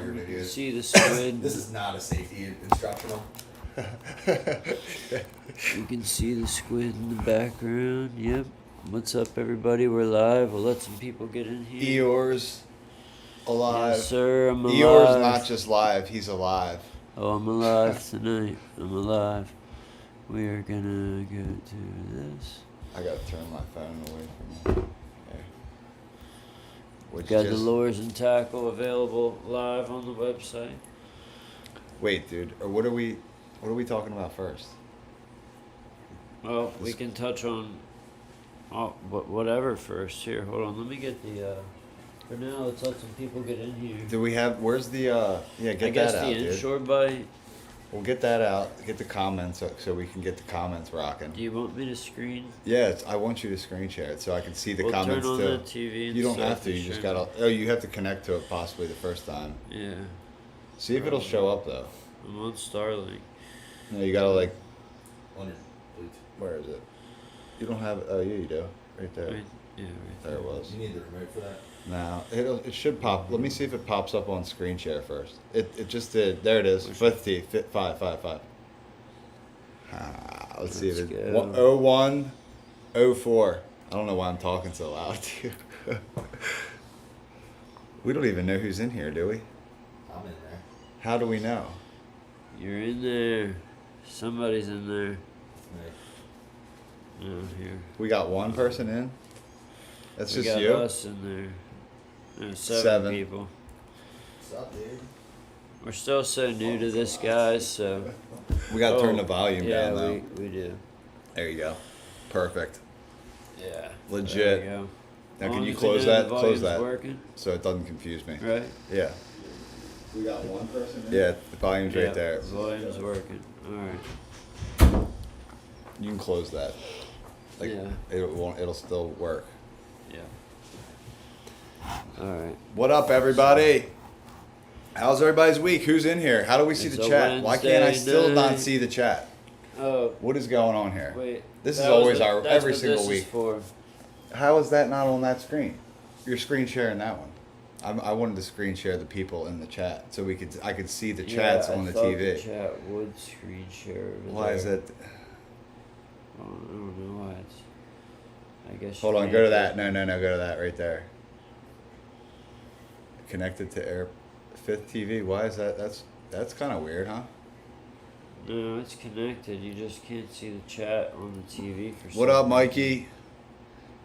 weird You can idiot. see the squid. This is not a safety instructional. You can see the squid in the background. Yep. What's up, everybody? We're live. We'll let some people get in here. Eeyore's alive. Yes, sir. I'm alive. Eeyore's not just live, he's alive. Oh, I'm alive tonight. I'm alive. We are gonna go to this. I gotta turn my phone away from me. Okay. Which Got the just- lures and tackle available live on the website. Wait, dude. Or what are we talking about first? Well, we can touch on whatever first. Here, hold on. Let me get the. For now, let's let some people get in here. Do we have? Where's the? Yeah, get I guess that out, the dude. inshore bite. We'll get that out. Get the comments so we can get the comments rocking. Do you want me to screen? Yeah, I want you to screen share it so I can see the We'll comments turn on too. the TV and You don't stuff have to. and You just share gotta. Oh, you have to connect to it possibly the first time. Yeah, See if it'll show up though. I'm on Starlink. No, you gotta like. On your Bluetooth. Where is it? You don't have. Oh, yeah, you do. Right there. Right, yeah, right There it was. You need the remote for that? No, it should pop. Let me see if it pops up on screen share first. It just did. There it is. 50, 5. Let's see if Let's it. go. 01, 04. I don't know why I'm talking so loud to you. We don't even know who's in here, do we? I'm in there. How do we know? You're in there. Somebody's in there. Right. No, here. We got one person in. That's We just got you. us in there. There's seven Seven. people. What's up, dude? We're still so new to this, guys. So. We got to turn the volume yeah, down though. we do. There you go. Perfect. Yeah. Legit. There you go. Now As can long you as we close know that? the Close volume's that. Working, So it doesn't confuse me. right? Yeah. We got one person in? Yeah, the volume's Yeah, right there. Volume's working. All right. You can close that. Like Yeah. it'll still work. Yeah. All right. What up everybody? How's everybody's week? Who's in here? How do we see It's the a chat? Why can't I Wednesday still not night. see the chat? Oh, What is going on here? wait. This is that was always the- our that's every what single this week. Is for. How is that not on that screen? You're screen sharing that one. I wanted to screen share the people in the chat so I could see the chats Yeah, on the I thought TV. The chat would screen share. Over Why is there. it? I don't know why it's. I guess. Hold you on, can't go to do- that. No, go to that right there. Connected to Air Fifth TV. Why is that? That's kind of weird, huh? No, it's connected. You just can't see the chat on the TV for some What up, reason. Mikey?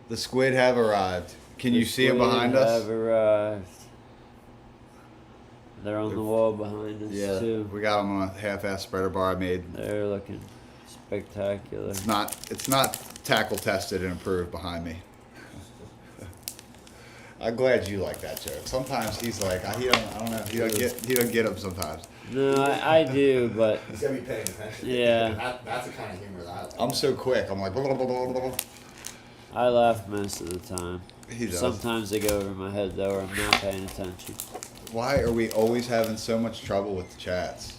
The squid have arrived. Can you The see them squid behind have us? arrived. They're on the wall behind us Yeah, too. we got them on a half-ass spreader bar I made. They're looking spectacular. It's not tackle tested and approved behind me. I'm glad you like that joke. Sometimes he's like, I don't know, he doesn't get them sometimes. No, I do, but He's gonna be paying attention. Yeah. That's the kind of humor that I like. I'm so quick. I'm like, blah, blah, blah, blah, blah. I laugh most of the time. He does. Sometimes they go over my head though, or I'm not paying attention. Why are we always having so much trouble with the chats?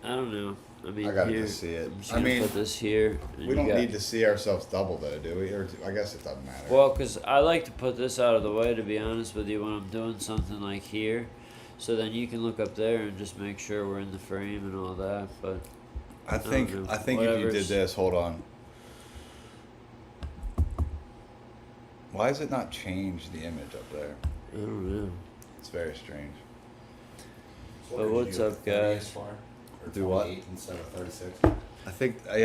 I don't know. I mean, I gotta here, just see it. I'm just I gonna mean, put this here. and We you don't got- need to see ourselves double though, do we? Or I guess it doesn't matter. Well, because I like to put this out of the way, to be honest with you, when I'm doing something like here. So then you can look up there and just make sure we're in the frame and all that. But I think know. if you did Whatever's- this, hold on. Why does it not change the image up there? I don't know. It's very strange. So But could what's you do, up, 30 guys? inch bar? Or Do what? 28 instead of 36? I think like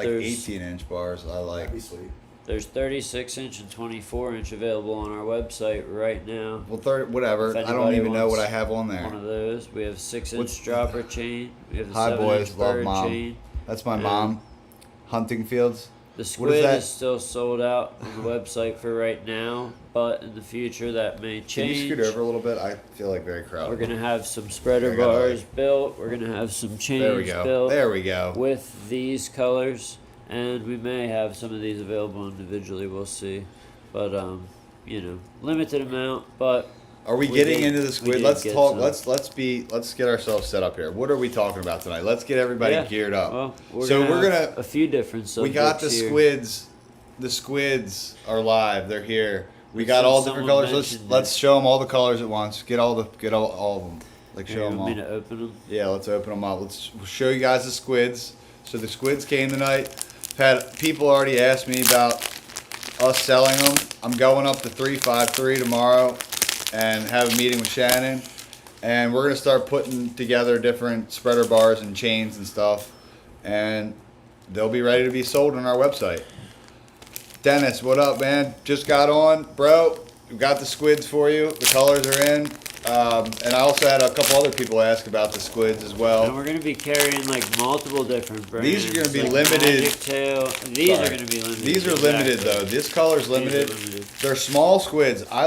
there's- 18-inch bars. I like. That'd be sweet. There's 36-inch and 24-inch available on our website right now. Well, whatever. If I don't anybody even know wants what I have on One there. of those. We have 6-inch What's- dropper chain. We have the Hi 7-inch boys, love bird mom. chain. That's my And- mom. Hunting Fields. The What is squid that? is still sold out on the website for right now, but in the future that may Can change. you scoot over a little bit? I feel like very crowded. We're gonna have some spreader I gotta, bars built. We're gonna have some chains There we go. built There we go. with these colors, and we may have some of these available individually. We'll see, but limited amount. But Are we We getting did- into the we squid? did Let's get talk. some. Let's get ourselves set up here. What are we talking about tonight? Let's get everybody yeah, geared up. Well, So we're we're gonna gonna- have a few different We subjects got the here. squids. The squids are live. They're here. We got all Someone different colors. mentioned Let's it. show them all the colors at once. Get all of them. Like Here, show you them want all. me to open them? Yeah, let's open them up. We'll show you guys the squids. So the squids came tonight. I've had people already ask me about us selling them. I'm going up to 353 tomorrow and have a meeting with Shannon. And we're going to start putting together different spreader bars and chains and stuff. And they'll be ready to be sold on our website. Dennis, what up, man? Just got on, bro. We got the squids for you. The colors are in. And I also had a couple other people ask about the squids as And well. we're gonna be carrying like multiple different brands. These are gonna be like limited. Magic Tail. These Sorry. are gonna be limited. These are limited though. This color's limited. These are limited. They're small squids. I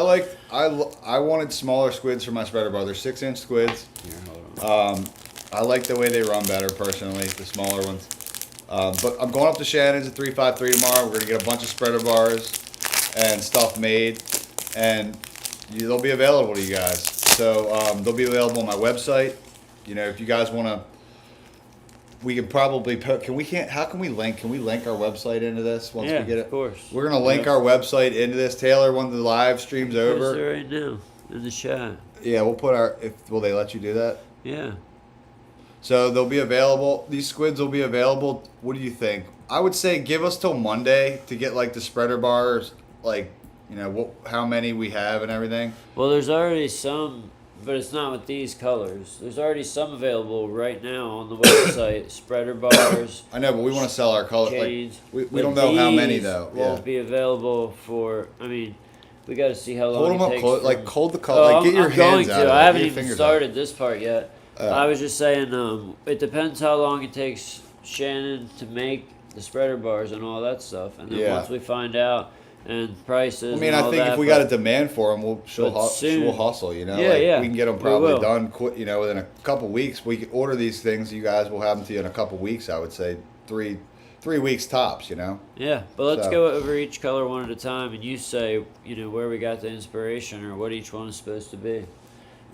wanted smaller squids for my spreader bar. They're 6-inch squids. Here, hold on. I like the way they run better personally, the smaller ones. But I'm going up to Shannon's at 353 tomorrow. We're gonna get a bunch of spreader bars and stuff made, and they'll be available to you guys. So they'll be available on my website. You know, if you guys want to, we can probably put. How can we link? Can we link our website into this once Yeah, we get it? of course. We're gonna link our website into this. Taylor, when the live stream's Post it over. right now in the chat. Yeah, we'll put our. Will they let you do that? Yeah. So they'll be available. These squids will be available. What do you think? I would say give us till Monday to get like the spreader bars, like you know how many we have and everything. Well, there's already some, but it's not with these colors. There's already some available right now on the website. Spreader bars. I know, but we want to sell our color. Chains. We But don't know how many these though. Won't Yeah. be available for. I mean, we got to see how long Hold them it up takes. close, for- like hold the color. Oh, Like get your I'm hands going out. to. Of it. I haven't Get your even fingers started this part yet. out. I was just saying, it depends how long it takes Shannon to make the spreader bars and all that stuff, and then Yeah. once we find out and prices. I mean, and I all think that, if we but- got a demand for them, she'll but soon- hustle. You know, Yeah, like, yeah, we can get them we probably will. done. You know, within a couple weeks. We can order these things. You guys will have them to you in a couple weeks. I would say 3 weeks tops. You know. Yeah, but let's So- go over each color one at a time, and you say, where we got the inspiration or what each one is supposed to be.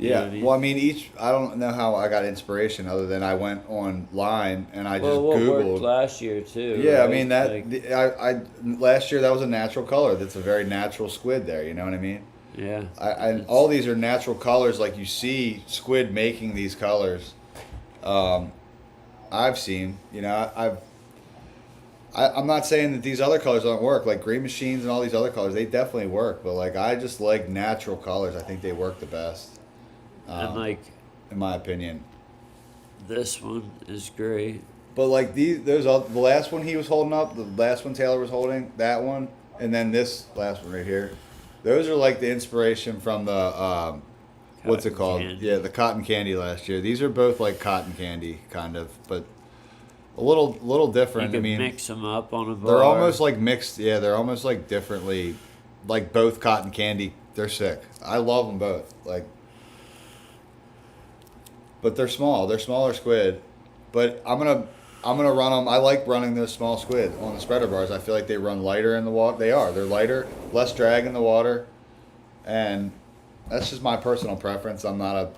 You know Yeah. what I mean? Well, I mean, I don't know how I got inspiration other than I went online and I just what Googled. worked last year too. Yeah, I right? mean that. Like, I last year that was a natural color. That's a very natural squid there. You know what I mean? yeah. And all these are natural colors. Like you see squid making these colors. I've seen. You know, I'm not saying that these other colors don't work. Like Green Machines and all these other colors, they definitely work. But like I just like natural colors. I think they work the best. And like in my opinion. this one is great. But like the last one he was holding up, the last one Taylor was holding, that one, and then this last one right here, those are like the inspiration from the what's it Cotton called? candy. Yeah, the cotton candy last year. These are both like cotton candy kind of, but a little You different. can I mean, mix them up on a bar. they're almost like mixed. Yeah, they're almost like differently, like both cotton candy. They're sick. I love them both. Like. But they're small. They're smaller squid. But I'm gonna run them. I like running those small squid on the spreader bars. I feel like they run lighter in the water. They are. They're lighter, less drag in the water, and that's just my personal preference. I'm not a.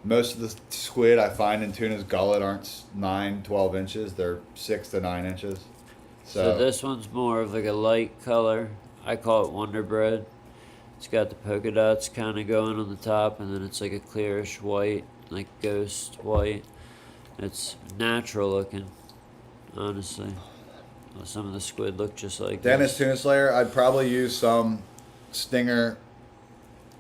Most of the squid I find in tuna's gullet aren't 9-12 inches. They're 6 to 9 inches. So this one's more of like a light color. I call it Wonder Bread. It's got the polka dots kind of going on the top, and then it's like a clearish white, like ghost white. It's natural looking, honestly. Well, some of the squid look just like Dennis this. Tuna Slayer, I'd probably use some stinger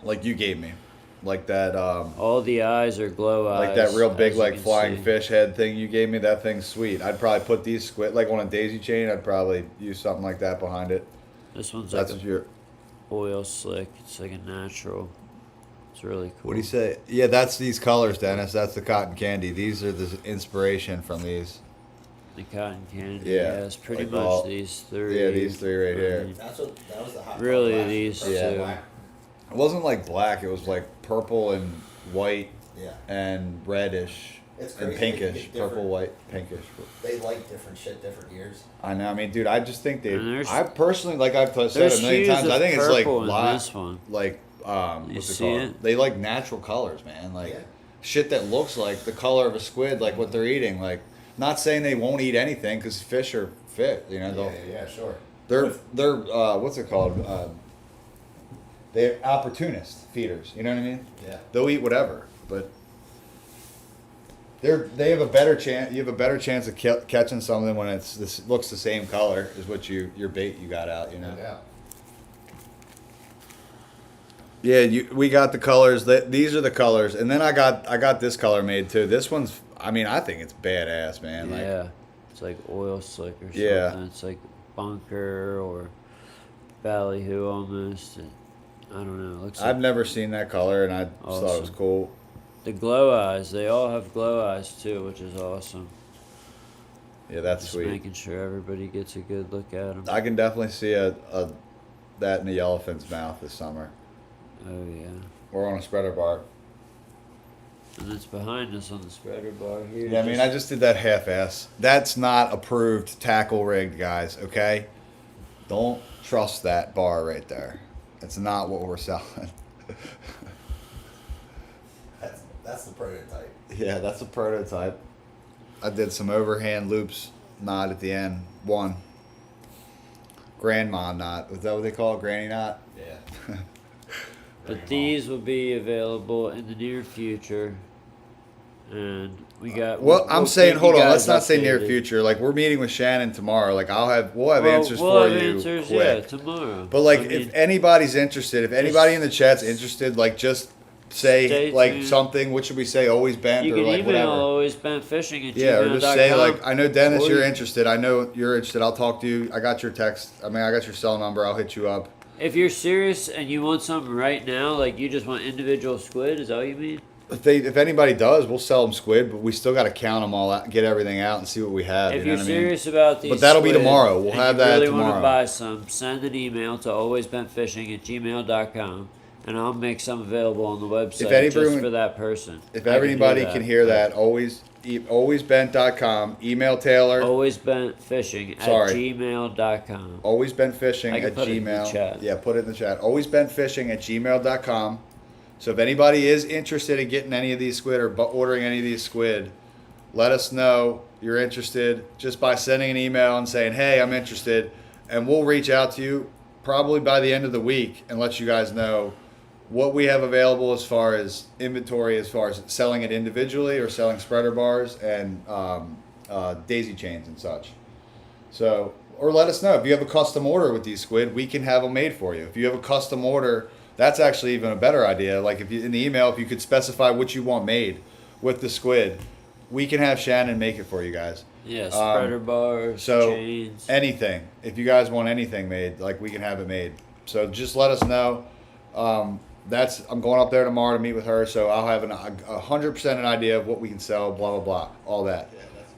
like you gave me. Like that All the eyes are glow eyes. like that real big as you like can flying see. fish head thing you gave me. That thing's sweet. I'd probably put these squid like on a daisy chain. I'd probably use something like that behind it. This one's That's like what you're. oil slick. It's like a natural. It's really cool. What do you say? Yeah, that's these colors, Dennis. That's the cotton candy. These are the inspiration from these. The cotton candy. Yeah, Yeah, it's pretty like much all- these three. Yeah, these three right here. That was the hot. Really, color last these year. two. Black. It wasn't like black. It was like purple and white Yeah. and reddish It's and crazy. They pinkish. get Purple, different- white, pinkish. They like different shit, different years. I know. I mean, dude, I just think they. And there's- I personally, like I've said There's a million hues times, of I think it's like purple in lot, this one. like You what's it see called? it? They like natural colors, man. Like Yeah. shit that looks like the color of a squid, like what they're eating. Like, not saying they won't eat anything because fish are fit. You know, Yeah, they'll, yeah, sure. they're what's it called? They're opportunist feeders. You know what I mean? Yeah. They'll eat whatever, but they have a better chance. You have a better chance of catching something when this looks the same color as what your bait you got out. You know. Yeah. Yeah, we got the colors. These are the colors, and then I got this color made too. This one's, I mean, I think it's badass, man. Like, Yeah, it's like oil slick or something. Yeah. It's like bunker or ballyhoo almost. I don't know. It looks I've like never seen that color, and I just thought it was Awesome. cool. the glow eyes. They all have glow eyes too, which is awesome. Yeah, that's Just sweet. making sure everybody gets a good look at them. I can definitely see that in the yellowfin's mouth this summer, Oh yeah. or on a spreader bar. And it's behind us on the spreader bar here. Yeah, I mean, I just did that half-ass. That's not approved tackle rigged, guys. Okay, don't trust that bar right there. It's not what we're selling. That's the prototype. Yeah, that's a prototype. I did some overhand loops knot at the end. One. Grandma knot. Was that what they call it? Granny knot? Yeah. But these will be available in the near future. And we got. Well, I'm we'll saying, keep hold you on. Let's guys not say near updated. future. Like, we're meeting with Shannon tomorrow. Like, we'll have Well, answers we'll for have you answers, quick. yeah, tomorrow. But like, I mean, if anybody's interested, if anybody in the chat's interested, like, just say Stay like tuned. something. What should we say? Always bent you or can like email whatever. alwaysbentfishing at Yeah, or just say like, I know Dennis, Or you're you- interested. I know you're interested. I'll talk to you. I got your text. I mean, I got your cell number. I'll hit you up. If you're serious and you want something right now, like you just want individual squid, is that what you mean? If anybody does, we'll sell them squid, but we still got to count them all out, get everything out, and see what we have. If you know you're what I mean? serious about these, But that'll be squid tomorrow. We'll and have you that really want tomorrow. to buy some, send an email to alwaysbentfishing@gmail.com, and I'll make some available on the website just anyone- for that person. If I can do everybody that. can hear that, alwaysbent.com. Email Taylor. Alwaysbentfishing Sorry. at gmail.com. Alwaysbentfishing I can at put it in the gmail. chat. Yeah, put it in the chat. Alwaysbentfishing at gmail.com. So if anybody is interested in getting any of these squid or ordering any of these squid, let us know you're interested just by sending an email and saying, hey, I'm interested. And we'll reach out to you probably by the end of the week and let you guys know what we have available as far as inventory, as far as selling it individually or selling spreader bars and daisy chains and such. So, or let us know if you have a custom order with these squid, we can have them made for you. If you have a custom order, that's actually even a better idea. Like if you in the email, if you could specify what you want made with the squid, we can have Shannon make it for you guys. Yeah, spreader bars, So chains. anything, if you guys want anything made, like we can have it made. So just let us know. I'm going up there tomorrow to meet with her, so I'll have 100% an idea of what we can sell. Blah blah blah, all that.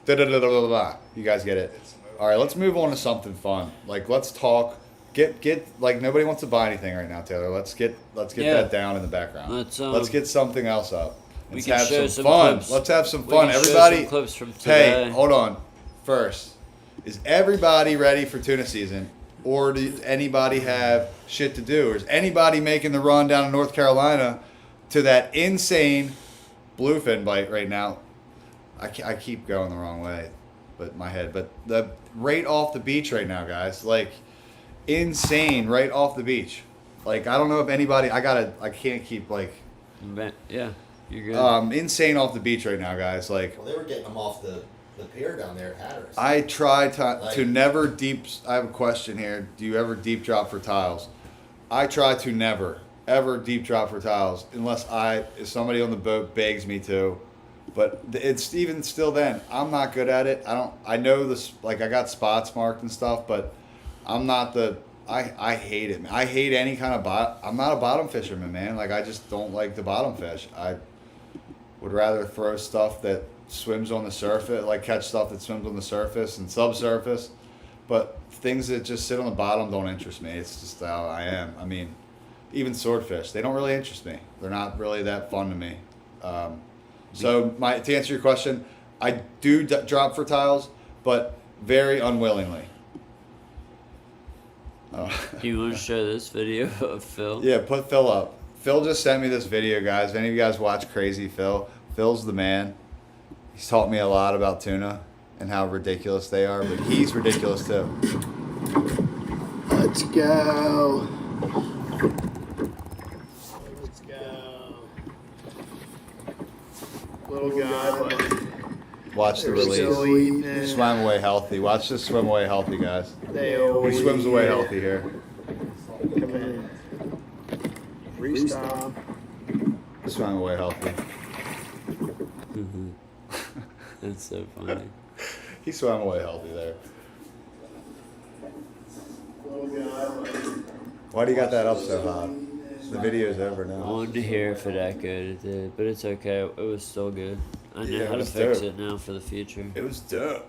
Da da da da da da. You guys get it. All right, let's move on to something fun. Like let's talk. Get like nobody wants to buy anything right now, Taylor. Let's get Yeah. that down in the background. Let's get something else up. we Let's can have show some some fun. clips. Let's have some We fun. can show Everybody. some clips from today. Hey, hold on. First, is everybody ready for tuna season, or does anybody have shit to do, or is anybody making the run down to North Carolina to that insane bluefin bite right now? I keep going the wrong way, but my head. But the right off the beach right now, guys, like insane right off the beach. Like I don't know if anybody. I can't keep like Yeah, you're good. insane off the beach right now, guys. Like Well, they were getting them off the pier down there at Hatteras. I try to Like- never deep. I have a question here. Do you ever deep drop for tiles? I try to never ever deep drop for tiles unless if somebody on the boat begs me to. But it's even still then. I'm not good at it. I know this. Like I got spots marked and stuff, but I'm not the. I hate it. I hate any kind of I'm not a bottom fisherman, man. Like I just don't like the bottom fish. I would rather throw stuff that swims on the surface, like catch stuff that swims on the surface and subsurface. But things that just sit on the bottom don't interest me. It's just how I am. I mean, even swordfish, they don't really interest me. They're not really that fun to me. So to answer your question, I do drop for tiles, but very unwillingly. Do you want to show this video of Phil? Yeah, put Phil up. Phil just sent me this video, guys. If any of you guys watch Crazy Phil, Phil's the man. He's taught me a lot about tuna and how ridiculous they are, but he's ridiculous too. Let's go. little guy, but Watch the they're release. still eating it. Swam away healthy. Watch this swim away healthy, guys. They He always swims away eat it. healthy here. Come in. Freestyle. Swam away healthy. That's so funny. He swam away healthy there. Little guy, but Why do you got that up so high? The video's over I now. wanted to hear if it echoed. It did, but it's okay. It was still good. I know Yeah, it how to was fix dope. it now for the future. It was dope.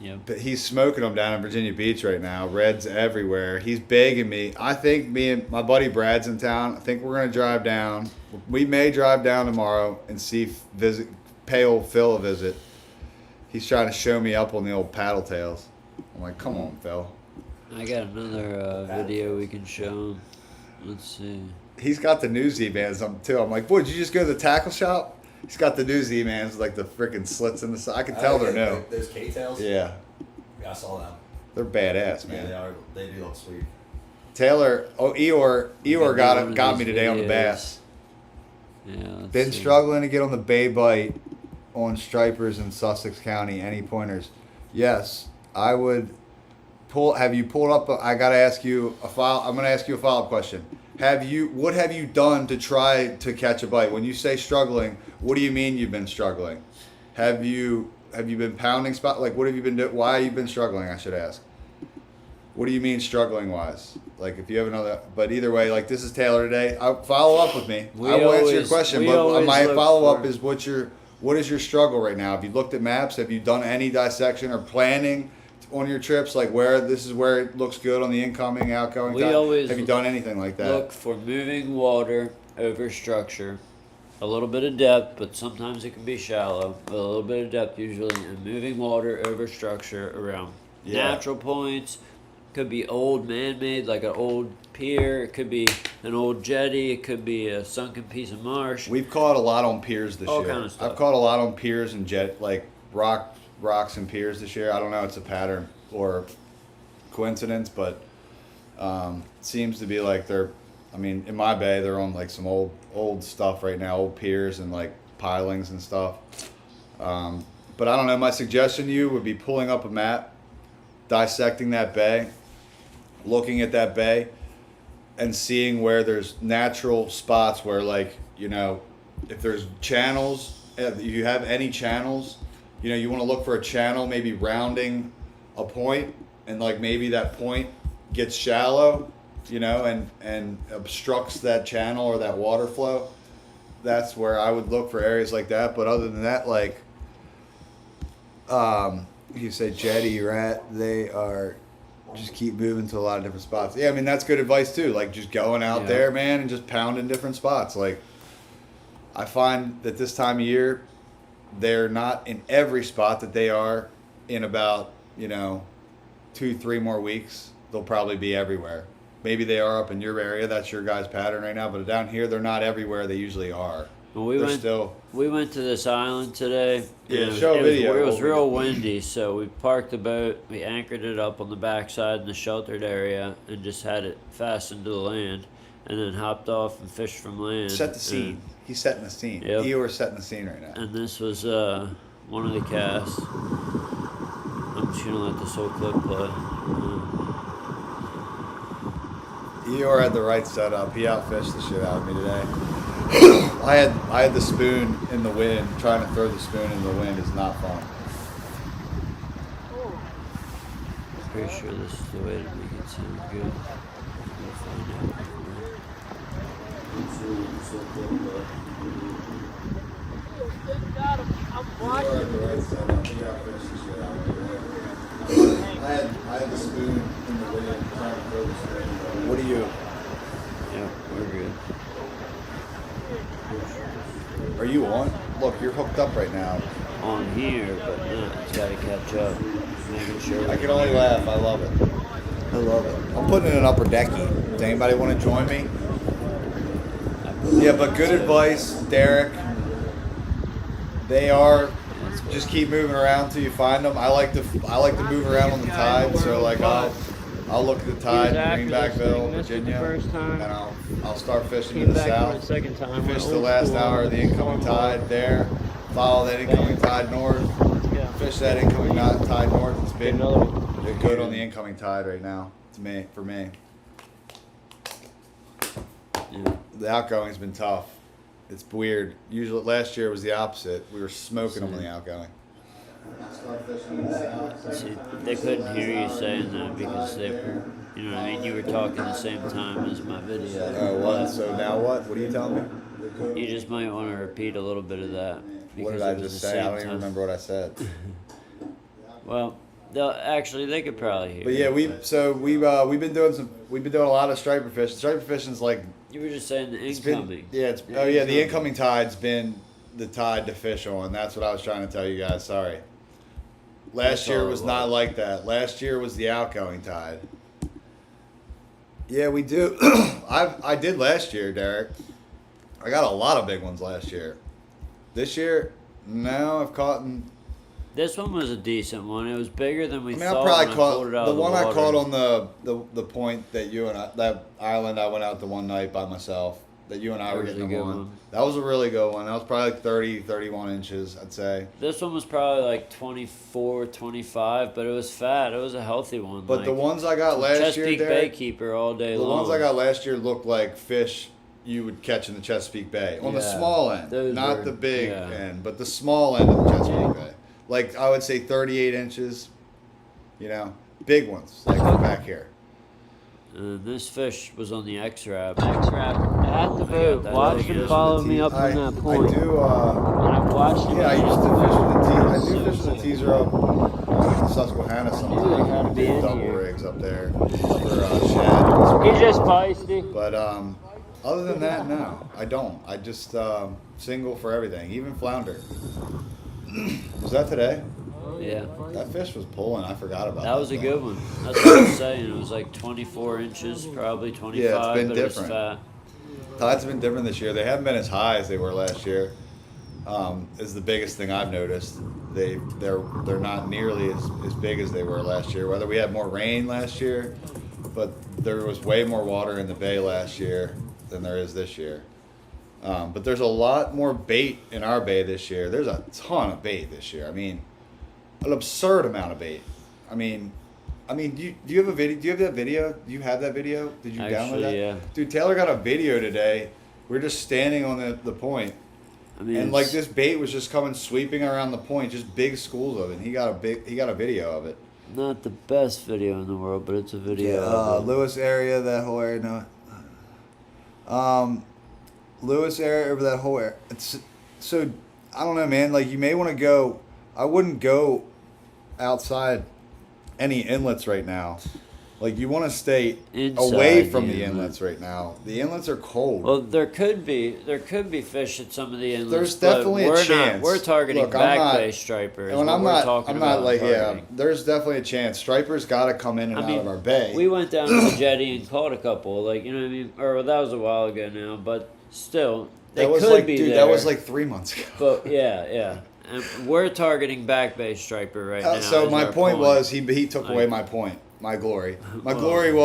Yep. But he's smoking them down in Virginia Beach right now. Reds everywhere. He's begging me. I think me and my buddy Brad's in town. I think we're gonna drive down. We may drive down tomorrow and pay old Phil a visit. He's trying to show me up on the old paddle tails. I'm like, come on, Phil. I got another video we can show him. Let's see. He's got the new Z-Bands too. I'm like, boy, did you just go to the tackle shop? He's got the new Z-Mans with like the freaking slits in the side. I can tell they're new. Those K-tails? Yeah, Yeah, I saw them. they're badass, Yeah, man. they are. They do look sweet. Taylor, Eeyore Got one of got these me today on the videos. bass. Yeah. Let's Been see. struggling to get on the bay bite on stripers in Sussex County. Any pointers? Yes, I would pull. Have you pulled up? I gotta ask you a file. I'm gonna ask you a follow-up question. What have you done to try to catch a bite? When you say struggling, what do you mean you've been struggling? Have you been pounding spot? Like, what have you been doing? Why have you been struggling? I should ask. What do you mean struggling wise? Like, if you have another, but either way, like, this is Taylor today. Follow up with me. We I will answer your always- question, we but always my look follow up for- is what is your struggle right now? Have you looked at maps? Have you done any dissection or planning on your trips? Like, this is where it looks good on the incoming, outgoing. We time? always Have you done anything like that? Look for moving water over structure. A little bit of depth, but sometimes it can be shallow. But a little bit of depth usually, and moving water over structure around Yeah. natural points. Could be old man-made, like an old pier. It could be an old jetty. It could be a sunken piece of marsh. We've caught a lot on piers this All year. kind of stuff. I've caught a lot on piers and rocks and piers this year. I don't know if it's a pattern or coincidence, but seems to be like in my bay, they're on like some old stuff right now, old piers and like pilings and stuff. But I don't know. My suggestion to you would be pulling up a map, dissecting that bay, looking at that bay, and seeing where there's natural spots where, like, if there's channels, if you have any channels, you want to look for a channel maybe rounding a point, and like maybe that point gets shallow, and obstructs that channel or that water flow. That's where I would look for areas like that. But other than that, like, you say jetty, rat, they are just keep moving to a lot of different spots. Yeah, I mean, that's good advice too. Like, just going out Yeah. there, man, and just pounding different spots. Like, I find that this time of year, they're not in every spot that they are in about, 2-3 more weeks. They'll probably be everywhere. Maybe they are up in your area. That's your guys' pattern right now. But down here, they're not everywhere they usually are. Well, we They're went. still. We went to this island today. Yeah, and show a video. It was real windy, so we parked the boat. We anchored it up on the backside in the sheltered area and just had it fastened to the land, and then hopped off and fished from land. Set the scene. He's setting the scene. Yep. Eeyore's setting the scene right now. And this was one of the casts. I'm just gonna let this whole clip play. Eeyore had the right setup. He outfished the shit out of me today. I had the spoon in the wind. Trying to throw the spoon in the wind is not fun. Pretty sure this is the way to make it sound good. We'll find out. Eeyore had the right setup. He outfished the shit out of me today. I had the spoon in the wind. Trying to throw the spoon in the wind. What do you? Yep, we're good. Are you on? Look, you're hooked up right now. On here, but no, it's gotta catch up. Making sure. I can only laugh. I love it. I love it. I'm putting in an upper decky. Does anybody want to join me? Yeah, but good advice, Derek. They are just keep moving around till you find them. I like to move around on the tide, so like I'll look at the tide in Greenbackville, Virginia, and I'll start fishing to the south. Second time. Fish the last hour of the incoming tide there, follow that incoming tide north, Yeah. fish that incoming tide north. It's been Another one. good on the incoming tide right now. For me. Yeah. The outgoing's been tough. It's weird. Usually last year was the opposite. We were smoking them on the outgoing. See, they couldn't hear you saying that because they were, you know what I mean? You were talking the same time as my video. Oh, what? So now what? What are you telling me? You just might want to repeat a little bit of that. What did because I it was just the say? I same don't even time. remember what I said. Well, they could probably hear. But yeah, we've been doing a lot of striper fishing. Striper fishing's like You were just saying the it's been incoming. the incoming tide's been the tide to fish on. That's what I was trying to tell you guys. Sorry. Last That's year all it was not was. like that. Last year was the outgoing tide. Yeah, we do. I did last year, Derek. I got a lot of big ones last year. This year, no, I've caught. This one was a decent one. It was bigger than we I thought. probably when I caught pulled it out the of one I water. caught on the point that that island I went out to one night by myself. That you and I That were was a getting good them on. one. That was a really good one. That was probably like 30, 31 inches, I'd say. This one was probably like 24, 25, but it was fat. It was a healthy one. But the like, ones I got last year, Chesapeake Derek, Baykeeper all day the long. ones I got last year looked like fish you would catch in the Chesapeake Bay on the Yeah, small end, those not were- the big yeah. end, but the small end of the Chesapeake Bay. Like I would say 38 inches, big ones like back here. This fish was on the X-Rap. X-Wrap at the boat. that Watch little him just follow with the me up I, from that I point. do. And I've watched him. Yeah, I used to fish with the teaser. I do So fish with the sick. teaser up Susquehanna Dude, sometimes. gotta be in Double here. rigs up there for shad. He's just feisty. But other than that, no, I don't. I just single for everything, even flounder. Was that today? Yeah, That fish was pulling. I forgot about that. that was a thing. good one. That's what I was saying. It was like 24 inches, probably 25, been but different. it was fat. Tides have been different this year. They haven't been as high as they were last year. Is the biggest thing I've noticed. They're not nearly as big as they were last year. Whether we had more rain last year, but there was way more water in the bay last year than there is this year. But there's a lot more bait in our bay this year. There's a ton of bait this year. I mean, an absurd amount of bait. I mean, do you have a video? Do you have that video? Do you have that video? Did you download Actually, that? yeah. Dude, Taylor got a video today. We're just standing on the point, I mean, and like this bait was just coming sweeping around the point, just big schools of it. And he got a video of it. not the best video in the world, but it's a video. of it. Lewis area, that whole area. No. Lewis area over that whole area. It's so I don't know, man. Like you may want to go. I wouldn't go outside any inlets right now. Like you want to stay away Inside from the the inlet. inlets right now. The inlets are cold. Well, there could be fish at some of the inlets. There's but definitely a we're chance. Not, we're targeting Look, I'm back not- bay striper. is and what I'm we're not, talking I'm about not like targeting. There's definitely a chance. Stripers got to come in and out of our bay. We went down to the jetty and caught a couple. Like you know what I mean? Or that was a while ago now, but still, they that was could like, be dude, there. that was like 3 months ago. But yeah. And we're targeting back bay striper right now. So is my our point was he took away Like- my point, my glory. My Well- glory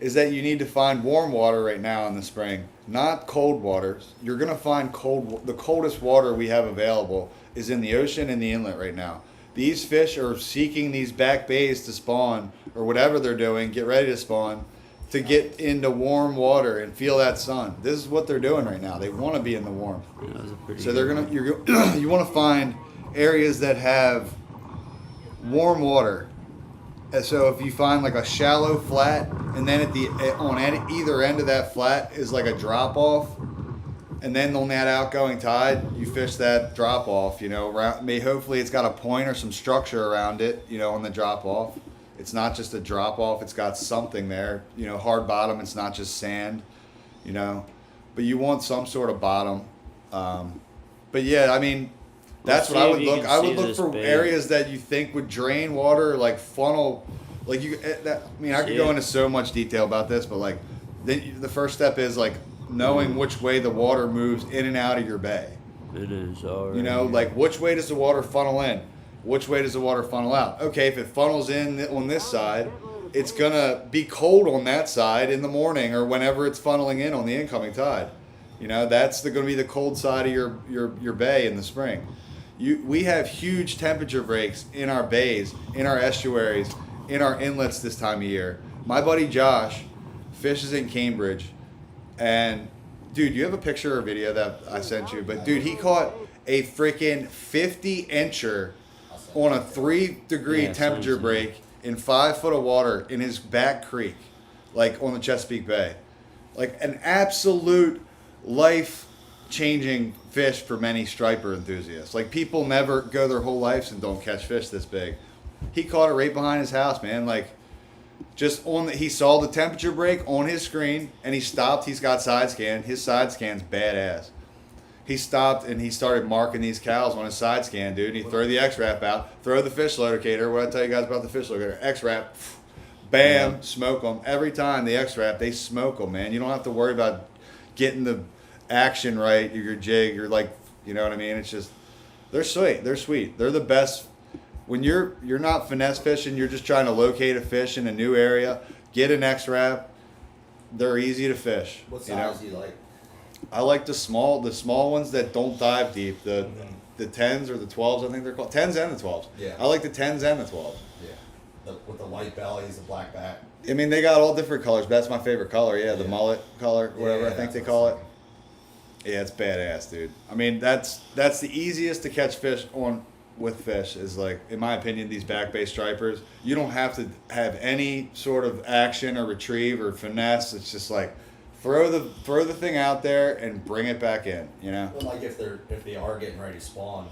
is that you need to find warm water right now in the spring, not cold waters. You're gonna find the coldest water we have available is in the ocean and the inlet right now. These fish are seeking these back bays to spawn or whatever they're doing, get ready to spawn, to get into warm water and feel that sun. This is what they're doing right now. They want to be in the warm. That was a pretty So good you want to find areas that have warm water. And so if you find like a shallow flat, and then on either end of that flat is like a drop off, and then on that outgoing tide, you fish that drop off. Hopefully it's got a point or some structure around it. On the drop off, it's not just a drop off. It's got something there. Hard bottom. It's not just sand. But you want some sort of bottom. But yeah, I mean. That's We'll what I see would if you look. can I see would look this for bait. areas that you think would drain water, like funnel. Like I could See go it? into so much detail about this, but like, the first step is like knowing which way the water moves in and out of your bay. It is already. Like which way does the water funnel in? Which way does the water funnel out? Okay, if it funnels in on this side, it's gonna be cold on that side in the morning or whenever it's funneling in on the incoming tide. That's going to be the cold side of your bay in the spring. We have huge temperature breaks in our bays, in our estuaries, in our inlets this time of year. My buddy Josh fishes in Cambridge, and dude, you have a picture or video that I sent you, but dude, he caught a freaking 50-incher on a 3-degree Yeah, temperature sounds break in 5 foot of water in his back creek, like on the Chesapeake Bay. Like an absolute life-changing fish for many striper enthusiasts. Like people never go their whole lives and don't catch fish this big. He caught it right behind his house, man. Like just on he saw the temperature break on his screen and he stopped. He's got side scan. His side scan's badass. He stopped and he started marking these cows on his side scan, dude. And he throw the X-Wrap out, throw the fish locator. What I tell you guys about the fish locator? X-Wrap, bam, smoke them. Every time the X-Wrap, they smoke them, man. You don't have to worry about getting the action right, your jig, you're like, you know what I mean? It's just, they're sweet. They're sweet. They're the best. When you're not finesse fishing, you're just trying to locate a fish in a new area, get an X-Wrap. They're easy to fish. What you know? size do you like? I like the small ones that don't dive deep. The 10s or the 12s, I think they're called. 10s and the 12s. Yeah. I like the 10s and the 12s. Yeah. With the white bellies, the black back. I mean, they got all different colors, but that's my favorite color. Yeah, the Yeah. mullet color, whatever Yeah, I think that's they what call I it. was Yeah, it's badass, dude. I mean, that's the easiest to catch fish on with fish is like, in my opinion, these back bay stripers. You don't have to have any sort of action or retrieve or finesse. It's just like throw the thing out there and bring it back in. You know. Well, like if they are getting ready to spawn,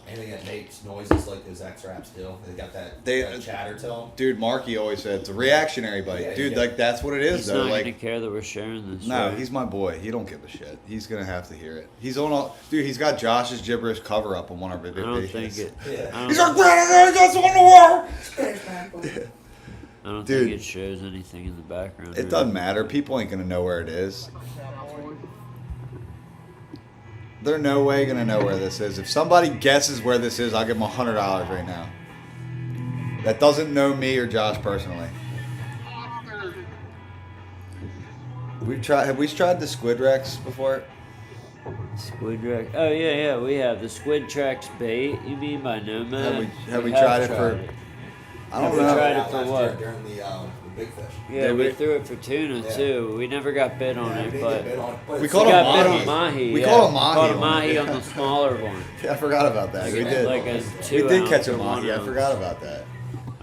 anything that makes noises like those X-Wraps do, they got that chatter to them. Dude, Marky always said it's a reactionary bite. Yeah, Dude, yeah. like that's what it is He's though. not Like gonna care that we're sharing this. no, right? he's my boy. He don't give a shit. He's gonna have to hear it. He's on all dude, he's got Josh's gibberish cover up on one of our I videos. don't think it. Yeah. I He's don't, like, "Brandon, that's on the water." I don't Dude. think it shows anything in the background. It really. doesn't matter. People ain't gonna know where it is. They're no way gonna know where this is. If somebody guesses where this is, I'll give them $100 right now. That doesn't know me or Josh personally. Have we tried the squid Rex before? Squid Rex. Oh yeah, we have the Squid Tracks bait. You mean by Nomad? Have we tried it for? I don't We know. tried it Out for last what? year During the big fish. Yeah, Did we we? threw it for tuna Yeah. too. We never got bit on Yeah, it, they but get bit on it, but We it's caught we a like- got bit mahi. on mahi. We yeah. caught a mahi Caught a on mahi it. on the smaller one. I forgot about that. We did. Like a We 2 did ounce catch a or mahi. 1 I ounce. forgot about that.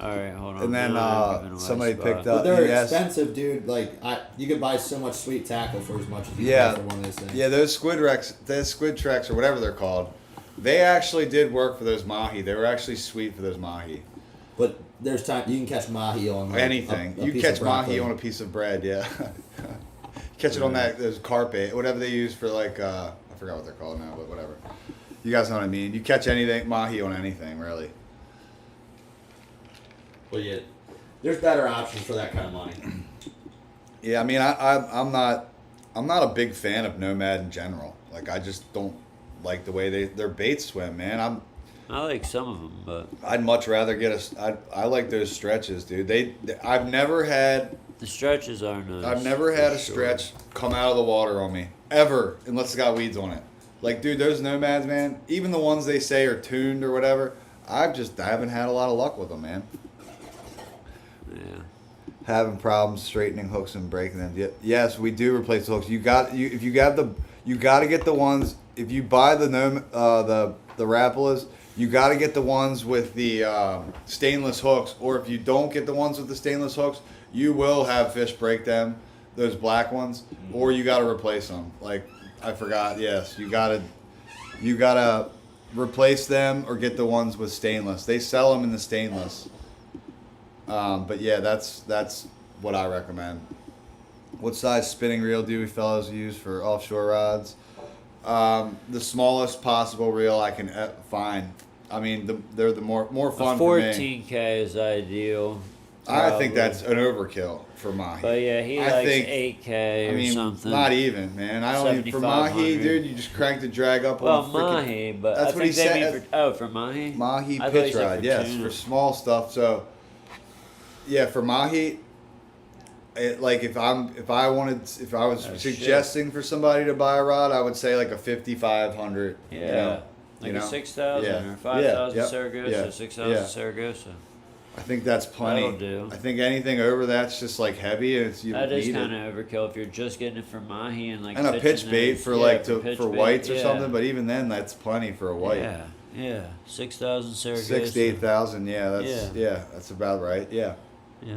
All right, hold on. And then, Now I'm giving away somebody a spot. picked But up- they're Yes. expensive, dude. Like you could buy so much sweet tackle for as much as you Yeah. pay for one of those things. Yeah, those squid Rex, those squid tracks or whatever they're called, they actually did work for those mahi. They were actually sweet for those mahi. But there's time you can catch mahi on like, Anything. a You piece catch of broccoli. mahi on a piece of bread, yeah. Catch it on those carpet, whatever they use for like, I forgot what they're called now, but whatever. You guys know what I mean. You catch anything, mahi on anything, really. Well, yeah, there's better options for that kind of money. Yeah, I mean, I'm not a big fan of Nomad in general. Like, I just don't like the way their baits swim, man. I like some of them, but I'd much rather get I like those stretches, dude. I've never had the stretches are nice. I've never had for a sure. stretch come out of the water on me ever, unless it's got weeds on it. Like, dude, those Nomads, man. Even the ones they say are tuned or whatever, I haven't had a lot of luck with them, man. Yeah. Having problems straightening hooks and breaking them. Yes, we do replace the hooks. You got to get the ones. If you buy the Rapalas, you got to get the ones with the stainless hooks. Or if you don't get the ones with the stainless hooks, you will have fish break them, those black ones, or you got to replace them. Like I forgot. Yes, you got to replace them or get the ones with stainless. They sell them in the stainless. But yeah, that's what I recommend. What size spinning reel do we fellows use for offshore rods? The smallest possible reel I can find. I mean, they're the more fun A for me. 14K is ideal. I think probably. that's an overkill for mahi. But yeah, he I likes think- 8K I or mean, something. not even, man. I don't even for mahi, 7,500. dude. You just crank the drag up Well, on the freaking mahi, but that's I what think he they said. mean for mahi. mahi I thought he pitch said ride. for Yes, tuna. for small stuff. So yeah, for mahi. Like if I was Oh, suggesting for somebody to buy a rod, I would say like a 5,500. Yeah. You know, Like you a know? 6,000 Yeah. or 5,000 Yeah, Saragossa, yeah, 6,000 yeah. Saragossa. I think that's plenty. That'll do. I think anything over that's just like heavy and it's you That is need kind it. of overkill if you're just getting it for mahi and like And a pitching pitch bait those- for yeah, like pitch for bait, whites or yeah. something, but even then that's plenty for a white. Yeah, 6,000 Saragossa. 6 to 8,000, yeah, that's Yeah. that's about right. Yeah. Yeah.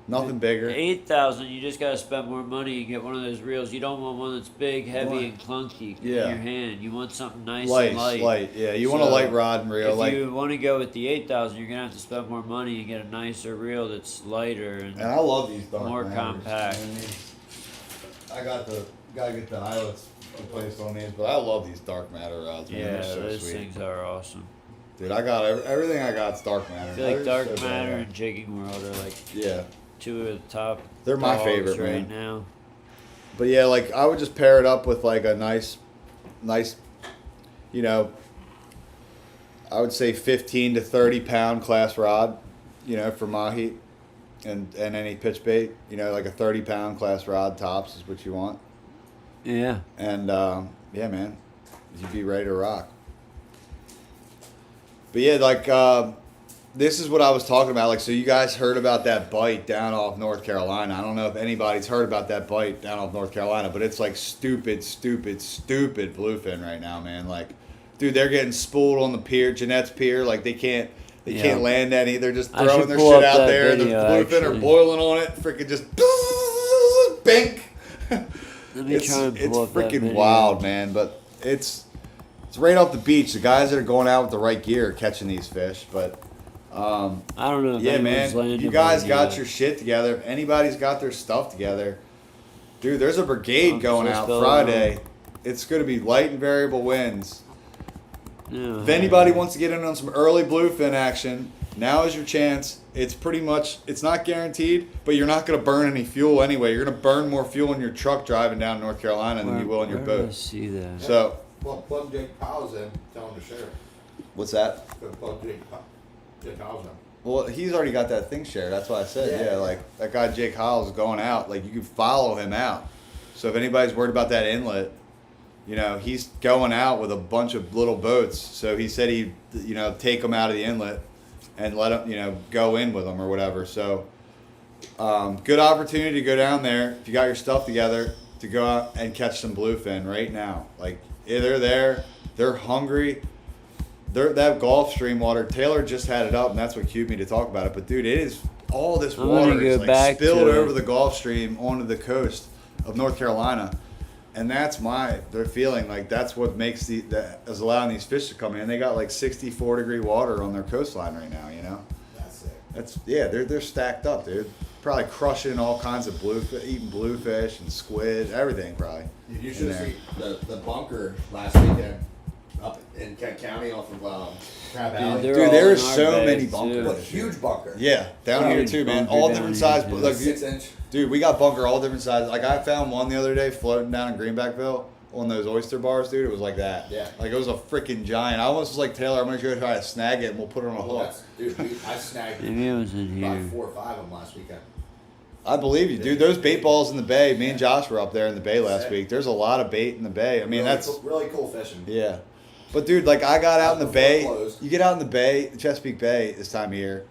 Nothing bigger. 8,000, you just gotta spend more money and get one of those reels. You don't want one that's big, heavy, want- and clunky Yeah. in your hand. You want something nice Light, and light. light. Yeah, you want a So, light rod and reel, If like. you want to go with the 8,000, you're gonna have to spend more money and get a nicer reel that's lighter and And I love these dark more matters, compact. you know what I mean? Gotta get the eyelets replaced on these, but I love these dark matter rods. Man. yeah, They're so those sweet. things are awesome. Dude, I got everything I got's dark matter. I feel like They're Dark so Matter bad. and Jigging World are like Yeah, two of the top. They're my dogs favorite, right man. now. but yeah, like I would just pair it up with like a nice, you know, I would say 15 to 30 pound class rod, you know, for mahi, and any pitch bait, you know, like a 30 pound class rod tops is what you want. Yeah. And yeah, man, you'd be ready to rock. But yeah, like this is what I was talking about. Like, so you guys heard about that bite down off North Carolina. I don't know if anybody's heard about that bite down off North Carolina, but it's like stupid bluefin right now, man. Like, dude, they're getting spooled on the pier, Jeanette's pier. Like they can't land any. They're just I throwing should their pull shit up out that there. The video, bluefin are actually. boiling on it. Freaking just bink. Let me It's try and pull up that freaking video. wild, man. But it's right off the beach. The guys that are going out with the right gear are catching these fish. But I don't know if yeah, anyone's man, landed you guys one got yet. your shit together. If anybody's got their stuff together, dude, there's a brigade I'm going just out going Friday. It's going to be light and variable winds. No, If anybody wants to get in on some early bluefin action, now is your chance. It's pretty much, it's not guaranteed, but you're not going to burn any fuel anyway. You're going to burn more fuel in your truck driving down North Carolina than you will in your where did I boat. see that? So, Well, plug Jake Powell's in. Tell him to share. what's that? Plug Jake Powell's in. Well, he's already got that thing shared. That's why I said, Yeah. yeah, like that guy Jake Howell is going out. Like you can follow him out. So if anybody's worried about that inlet, you know, he's going out with a bunch of little boats. So he said he'd, you know, take them out of the inlet and let them, you know, go in with them or whatever. So good opportunity to go down there if you got your stuff together to go out and catch some bluefin right now. Like they're there, they're hungry. That Gulf Stream water, Taylor just had it up, and that's what cued me to talk about it. But dude, it is all this I'm gonna water is go like back spilled to- over the Gulf Stream onto the coast of North Carolina, and they're feeling like that's what makes that is allowing these fish to come in. They got like 64-degree water on their coastline right now. You know, That's it. they're stacked up, dude. Probably crushing all kinds of eating bluefish and squid, everything probably. You in should have there. seen the bunker last weekend up in Kent County off of Crab Alley. they're Dude, all there in is our so bags, many too. bunkers. What, huge bunker. Yeah, down here Huge too, man. bunker All down different here, size. too. Like, 6-inch. dude, we got bunker all different sizes. Like I found one the other day floating down in Greenbackville on those oyster bars, dude. It was like that. Yeah. Like it was a freaking giant. I almost was like, Taylor, I'm gonna go try to snag it and we'll put it on a Well, hook. I snagged Maybe it was in about here. 4 or 5 of them last weekend. I believe you, dude. Those bait balls in the bay. Me and Josh were up there in the bay last Sick. week. There's a lot of bait in the bay. I mean, really that's cool, really cool fishing. yeah. But dude, like I got out in the Before bay. closed. You get out in the bay, the Chesapeake Bay this time of year.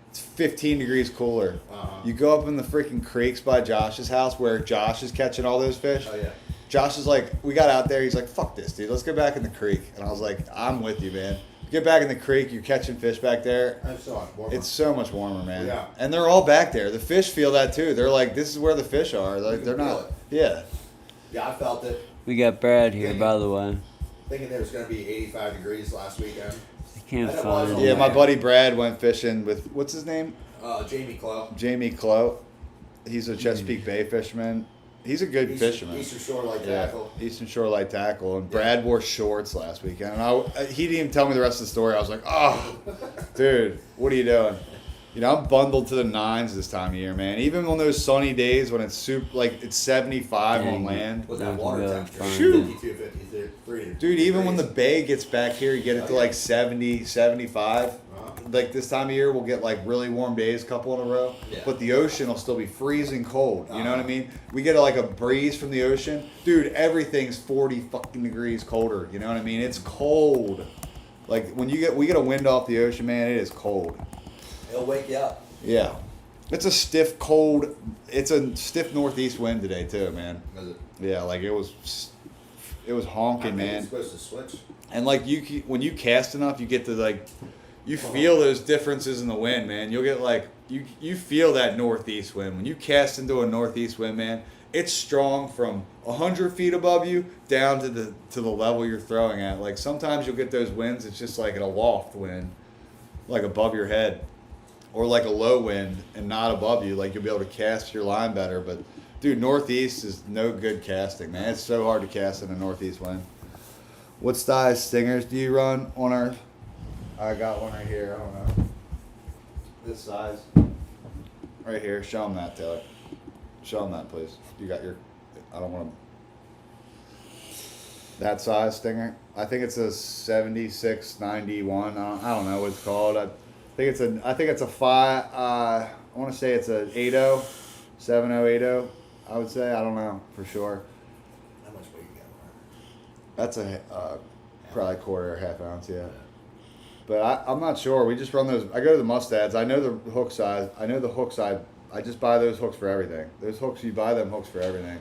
It's 15 degrees cooler. Uh-huh. You go up in the freaking creeks by Josh's house where Josh is catching all those fish. Oh yeah. Josh is like, we got out there. He's like, fuck this, dude. Let's go back in the creek. And I was like, I'm with you, man. Get back in the creek. You're catching fish back there. I saw it. Warmer. It's so much warmer, man. Yeah. And they're all back there. The fish feel that too. They're like, this is where the fish are. Like can they're feel not. it. Yeah. Yeah, I felt it. We got Brad here, by the way. Thinking there was going to be 85 degrees last weekend. I can't And it find was it. Yeah, my man. buddy Brad went fishing with what's his name? Jamie Clough. Jamie Clow. He's a Chesapeake Bay fisherman. He's a good fisherman. Eastern Shore like Yeah, tackle. Eastern Shore light tackle, and Brad wore shorts last weekend. And he didn't even tell me the rest of the story. I was like, oh, dude, what are you doing? You know, I'm bundled to the nines this time of year, man. Even on those sunny days when it's it's 75 on Dang. land. With Yeah, that water yeah, temperature. fine. Shoot. 52, 53. Dude, even when the bay gets back here, you get it to like 70, 75. Uh-huh. like this time of year, we'll get like really warm days, couple in a row. Yeah. But the ocean will still be freezing cold. You know what I mean? We get like a breeze from the ocean, dude. Everything's 40 fucking degrees colder. You know what I mean? It's cold. Like when we get a wind off the ocean, man, it is cold. It'll wake you up. Yeah. It's a stiff cold. It's a stiff northeast wind today too, man. Is it? Yeah, like it was honking, man. It's supposed to switch. And like when you cast enough, you get to like, you feel those differences in the wind, man. You'll get like you feel that northeast wind when you cast into a northeast wind, man. It's strong from 100 feet above you down to the level you're throwing at. Like sometimes you'll get those winds. It's just like an aloft wind, like above your head, or like a low wind and not above you. Like you'll be able to cast your line better. But dude, northeast is no good casting, man. It's so hard to cast in a northeast wind. What size stingers do you run on our? I got one right here. I don't know. This size. Right here. Show them that, Taylor. Show them that, please. You got your. I don't want to. That size stinger. I think it's a 7691. I don't know what it's called. I think it's a 5. I want to say it's a 80, 7080. I would say. I don't know for sure. How much weight you got? That's a probably quarter or half ounce, yeah. But I'm not sure. We just run those. I go to the Mustads. I know the hook size. I know the hook size. I just buy those hooks for everything. Those hooks, you buy them hooks for everything.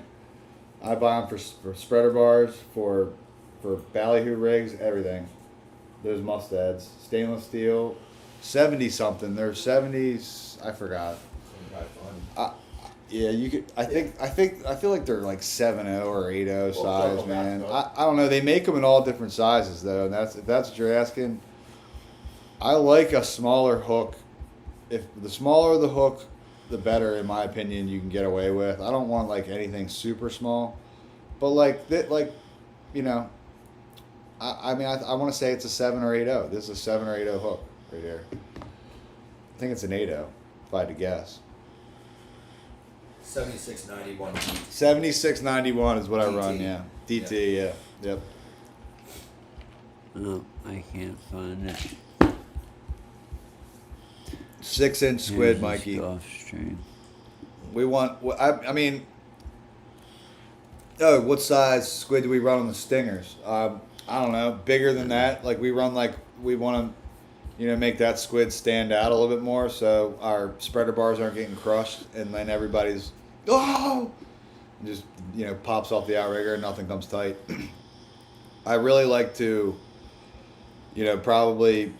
I buy them for spreader bars, for ballyhoo rigs, everything. Those Mustads, stainless steel, 70 something. They're 70s. I forgot. Yeah, you could. I feel like they're like 7.0 or 8.0 size, man. I don't know. They make them in all different sizes though, and if that's what you're asking. I like a smaller hook. If the smaller the hook, the better, in my opinion, you can get away with. I don't want like anything super small, but like that, like, you know. I mean, I want to say it's a 7 or 8.0. This is a 7 or 8.0 hook right here. I think it's an 8.0, if I had to guess. 7691. 7691 is what I run, DT. yeah. DT, yeah. Yep. No, I can't find it. 6-inch squid, Here's the Mikey. Gulfstream. We want, I mean, oh, what size squid do we run on the stingers? I don't know, bigger than that. Like we want to, make that squid stand out a little bit more so our spreader bars aren't getting crushed and then everybody's, and just, pops off the outrigger and nothing comes tight. I really like to, probably,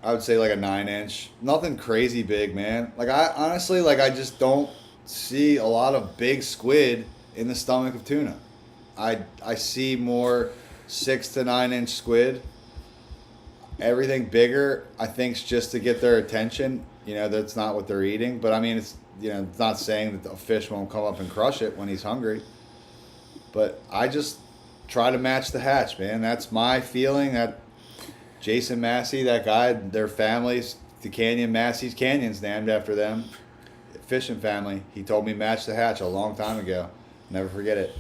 I would say like a 9-inch. Nothing crazy big, man. Like I honestly, I just don't see a lot of big squid in the stomach of tuna. I see more 6 to 9-inch squid. Everything bigger, I think, is just to get their attention. That's not what they're eating. But I mean, it's it's not saying that a fish won't come up and crush it when he's hungry. But I just try to match the hatch, man. That's my feeling. That Jason Massey, that guy, their families, the Canyon, Massey's Canyon's named after them. Fishing family. He told me match the hatch a long time ago. Never forget it.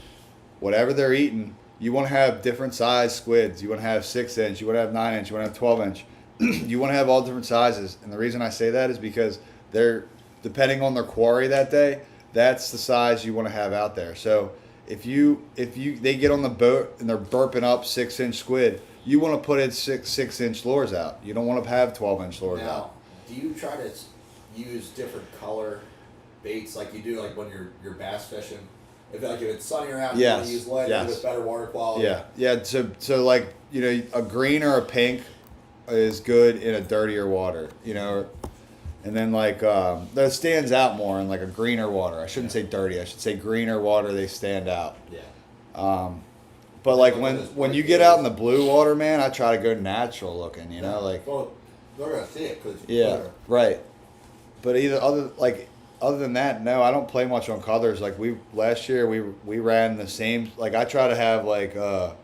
Whatever they're eating, you want to have different size squids. You want to have 6-inch. You want to have 9-inch. You want to have 12-inch. You want to have all different sizes. And the reason I say that is because they're, depending on their quarry that day, that's the size you want to have out there. So if they get on the boat and they're burping up 6-inch squid, you want to put in 6-inch lures out. You don't want to have 12-inch lures Now, out. do you try to use different color baits like you do like when you're bass fishing? If it's sunny around, you want to use lighter with better water quality. Yeah. So like a green or a pink is good in a dirtier water. And then that stands out more in like a greener water. I shouldn't say dirty. I should say greener water. They stand out. Yeah. But like when you get out in the blue water, man, I try to go natural looking. Well, they're gonna see it because right. But other than that, no, I don't play much on colors. Like last year we ran the same. Like I try to have like a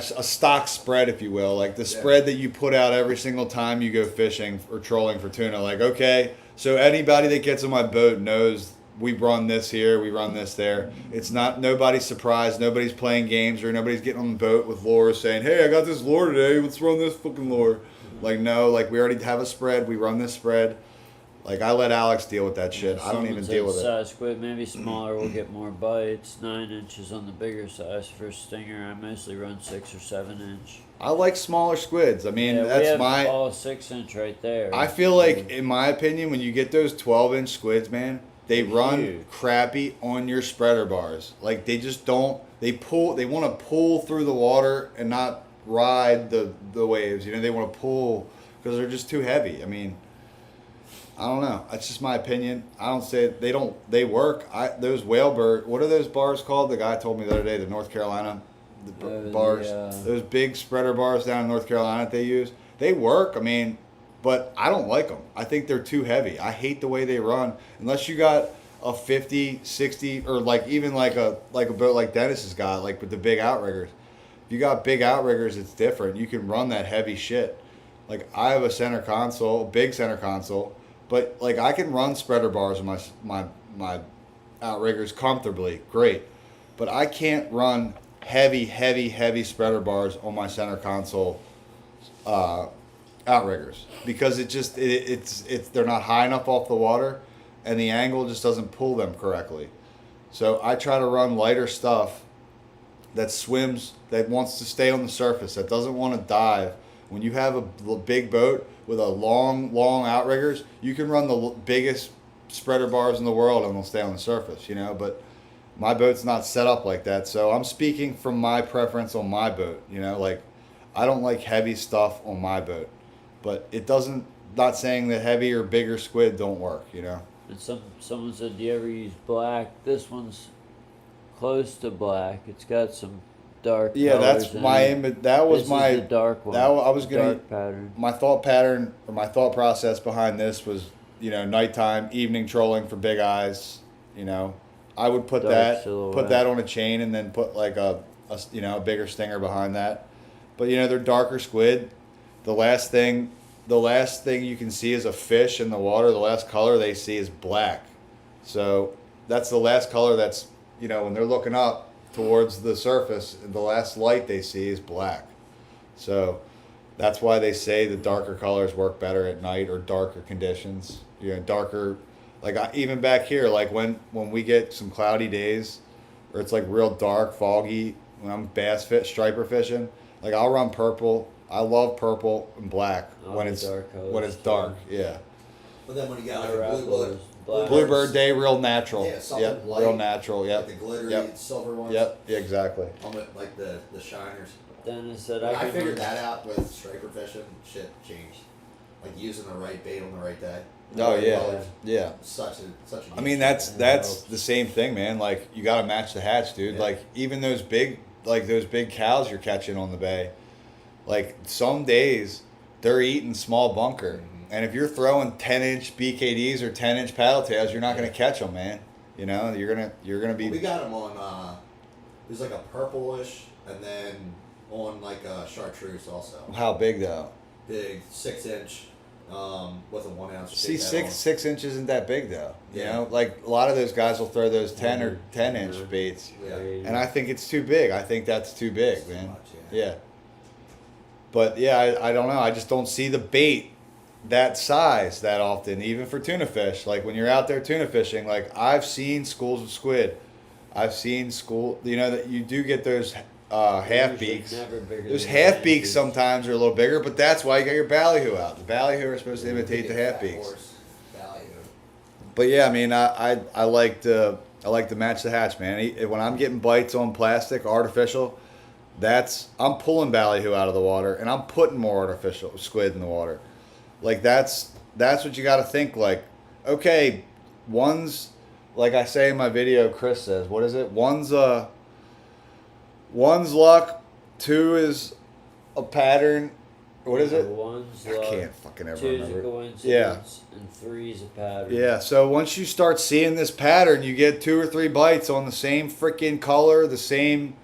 stock spread, if you will, like the spread that you put out every single time you go fishing or trolling for tuna. Like, okay, so anybody that gets on my boat knows we run this here, we run this there. It's not, nobody's surprised, nobody's playing games or nobody's getting on the boat with lures saying, hey, I got this lure today, let's run this fucking lure. Like, no, like we already have a spread. We run this spread. Like, I let Alex deal with that shit. I don't even deal with it. Size squid, maybe smaller, will get more bites. 9 inches on the bigger size for a stinger. I mostly run 6 or 7 inch. I like smaller squids. I mean, Yeah, we that's have my. all 6 inch right there. I feel like, in my opinion, when you get those 12-inch squids, man, they run Huge. crappy on your spreader bars. Like, they just don't. They pull. They want to pull through the water and not ride the waves. You know, they want to pull because they're just too heavy. I mean, I don't know. That's just my opinion. I don't say they don't. They work. Those whale bird. What are those bars called? The guy told me the other day. The North Carolina bars. Those big spreader bars down in North Carolina that they use. They work. I mean, but I don't like them. I think they're too heavy. I hate the way they run. Unless you got a 50, 60, or like even like a boat like Dennis has got, like with the big outriggers. If you got big outriggers, it's different. You can run that heavy shit. Like, I have a center console, a big center console. But like, I can run spreader bars on my outriggers comfortably, great. But I can't run heavy spreader bars on my center console outriggers because it's they're not high enough off the water, and the angle just doesn't pull them correctly. So I try to run lighter stuff that swims, that wants to stay on the surface, that doesn't want to dive. When you have a big boat with a long outriggers, you can run the biggest spreader bars in the world and they'll stay on the surface, you know. But my boat's not set up like that, so I'm speaking from my preference on my boat, you know. Like, I don't like heavy stuff on my boat, but it doesn't. Not saying that heavy or bigger squid don't work, you know. And someone said, do you ever use black? This one's close to black. It's got some dark. Yeah, that's colors in my. it. That was This my. is the dark one. That I was gonna. Dark pattern. My thought pattern or my thought process behind this was, you know, nighttime, evening trolling for big eyes. You know, I would put Dark put that on a chain and then put like a a bigger stinger behind that. But you know, they're darker squid. The last thing you can see is a fish in the water. The last color they see is black. So that's the last color that's, you know, when they're looking up towards the surface, the last light they see is black. So that's why they say the darker colors work better at night or darker conditions. You know, darker, like even back here, like when we get some cloudy days or it's like real dark, foggy, when I'm striper fishing, like I'll run purple. I love purple and black when it's dark. Yeah. But then when you got My like a raffle is black. Bluebird Day, real natural. Yeah, something Yep, light, real natural. Yep. like the glittery Yep. silver ones. Yep. Yeah, exactly. On the, like the shiners. Dennis said, I can figured run- that out with striper fishing. Shit changed. Like using the right bait on the right day. Oh Right yeah, colors. yeah. Such a. I mean, that's the same thing, man. Like, you got to match the hatch, dude. Yeah. Like, even those big cows you're catching on the bay, like some days they're eating small bunker, and if you're throwing 10-inch BKDs or 10-inch paddle tails, you're not gonna catch them, man. You know, you're gonna be. We got them on. There's like a purplish, and then on like a chartreuse also. How big though? Big 6-inch, with a 1 ounce. See, bait head on. 6 inch isn't that big though. You Yeah. know, like a lot of those guys will throw those 10-inch baits, Yeah. and I think it's too big. I think that's too big, It's too man. much, Yeah. But yeah, I don't know. I just don't see the bait that size that often, even for tuna fish. Like when you're out there tuna fishing, like I've seen schools of squid. I've seen you know, that you do get those half Usually beaks. never bigger Those than half 9 beaks inches. sometimes are a little bigger, but that's why you got your ballyhoo out. The ballyhoo are supposed to imitate the half Fat beaks. horse value. But yeah, I mean, I like to match the hatch, man. When I'm getting bites on plastic, artificial, I'm pulling ballyhoo out of the water and I'm putting more artificial squid in the water. Like that's what you got to think. Like, okay, one's like I say in my video. Chris says, what is it? One's luck, two is a pattern. What is it? One's I luck, can't fucking ever two's a remember. coincidence, and three's a pattern. Yeah, so once you start seeing this pattern, you get 2 or 3 bites on the same freaking color, the same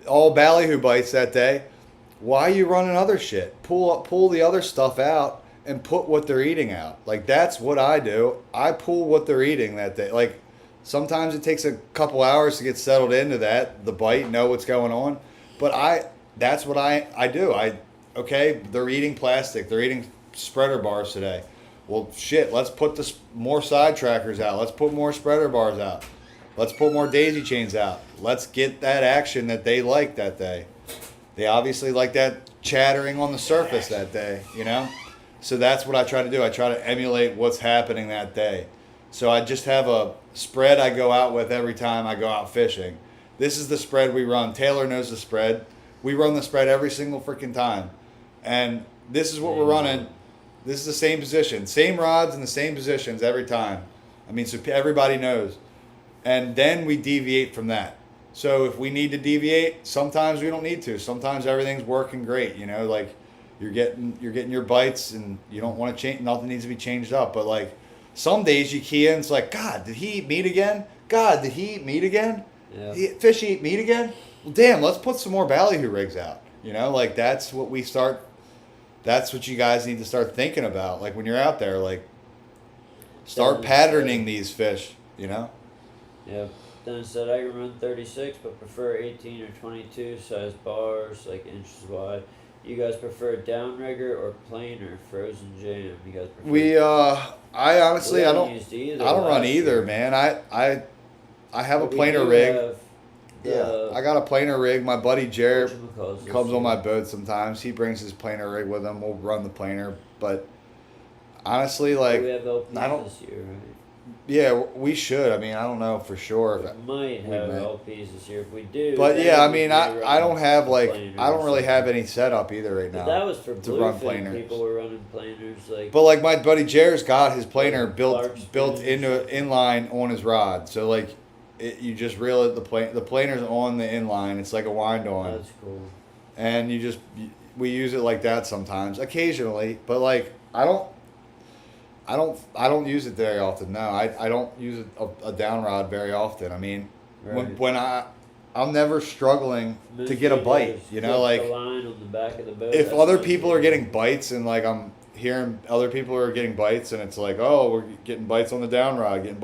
all ballyhoo bites that day. Why are you running other shit? Pull the other stuff out and put what they're eating out. Like, that's what I do. I pull what they're eating that day. Like, sometimes it takes a couple hours to get settled into the bite, know what's going on. But that's what I do. okay, they're eating plastic. They're eating spreader bars today. Well, shit, let's put more side trackers out. Let's put more spreader bars out. Let's put more daisy chains out. Let's get that action that they like that day. They obviously like that chattering on the surface that day, you know? So that's what I try to do. I try to emulate what's happening that day. So I just have a spread I go out with every time I go out fishing. This is the spread we run. Taylor knows the spread. We run the spread every single freaking time. And this is what we're running. This is the same position. Same rods in the same positions every time. I mean, so everybody knows. And then we deviate from that. So if we need to deviate, sometimes we don't need to. Sometimes everything's working great, you know, like you're getting your bites and you don't want to change, nothing needs to be changed up. But like some days you key in, it's like, God, did he eat meat again? God, did he eat meat again? Yeah. Fish eat meat again? Well, damn, let's put some more ballyhoo rigs out. You know, like that's what you guys need to start thinking about. Like when you're out there, like start patterning these fish, you know? Yeah. Dennis said I can run 36, but prefer 18 or 22 size bars, like inches wide. You guys prefer downrigger or planer, frozen jam? You guys prefer? I honestly, I don't run either, year. man. I have a But we planer do rig. have Yeah, I got a planer rig. My buddy Jared whatchamacallit this comes on year. my boat sometimes. He brings his planer rig with him. We'll run the planer, but honestly, like, we have LPs I don't- this year, right? yeah, we should. I mean, I don't know for sure. We might have may. LPs this year. If we do, But then yeah, I we mean, may run I don't have like planers I don't or really have something. any setup either right But now. that was for to run bluefin. planers. People were running planers like. But like my buddy Jared's got his planer Clark's built planers. into inline on his rod. So like, you just reel it. The planer's on the inline. It's like a wind on, That's cool. and we use it like that sometimes, occasionally. But like I don't use it very often. No, I don't use a down rod very often. I mean, Right. when I'm never struggling to get a bite. You know, like the line on the back of the boat. if That's other what people you are do. getting bites and like I'm hearing other people are getting bites and it's like, oh, we're getting bites on the down rod, and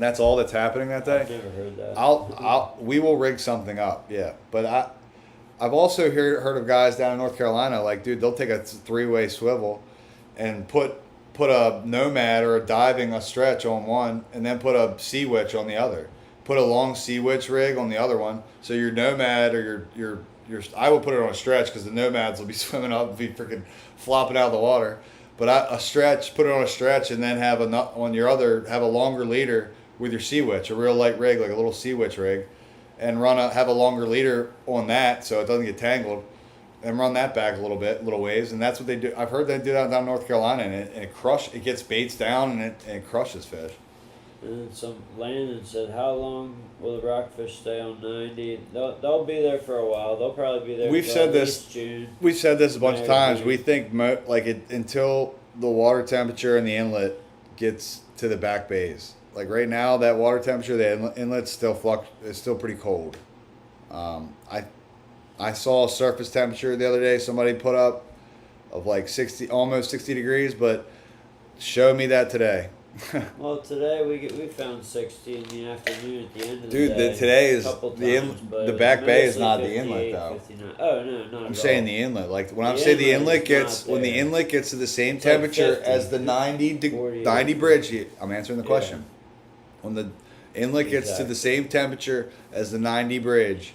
that's all that's happening that day. I've never heard that. We will rig something up, yeah. But I've also heard of guys down in North Carolina, like, dude, they'll take a 3-way swivel and put a nomad or a stretch on one, and then put a sea witch on the other. Put a long sea witch rig on the other one. So your nomad or your I will put it on a stretch because the nomads will be swimming up and be freaking flopping out of the water. But put it on a stretch, and then have a longer leader with your sea witch, a real light rig, like a little sea witch rig, and have a longer leader on that so it doesn't get tangled, and run that back a little ways, and that's what they do. I've heard they do that down in North Carolina, and it gets baits down and it crushes fish. And then Landon said, how long will the rockfish stay on 90? They'll be there for a while. They'll probably be there We've till said at this- least June. We've said this a bunch of times. Maybe. We think until the water temperature in the inlet gets to the back bays. Like right now, that water temperature, the inlet's it's still pretty cold. I saw a surface temperature the other day somebody put up of like almost 60 degrees, but show me that today. Well, today we found 60 in the afternoon at the end of Dude, the day. today is couple the times, but the it back was bay is mostly not the 58, inlet though. 59. Oh no, not I'm at saying all. the inlet. Like when I The say the inlet inlet is not when the there. inlet gets to the same It's like temperature 50, as the 90 48. bridge. I'm answering the Yeah. question. When the inlet gets to the same temperature as the 90 bridge,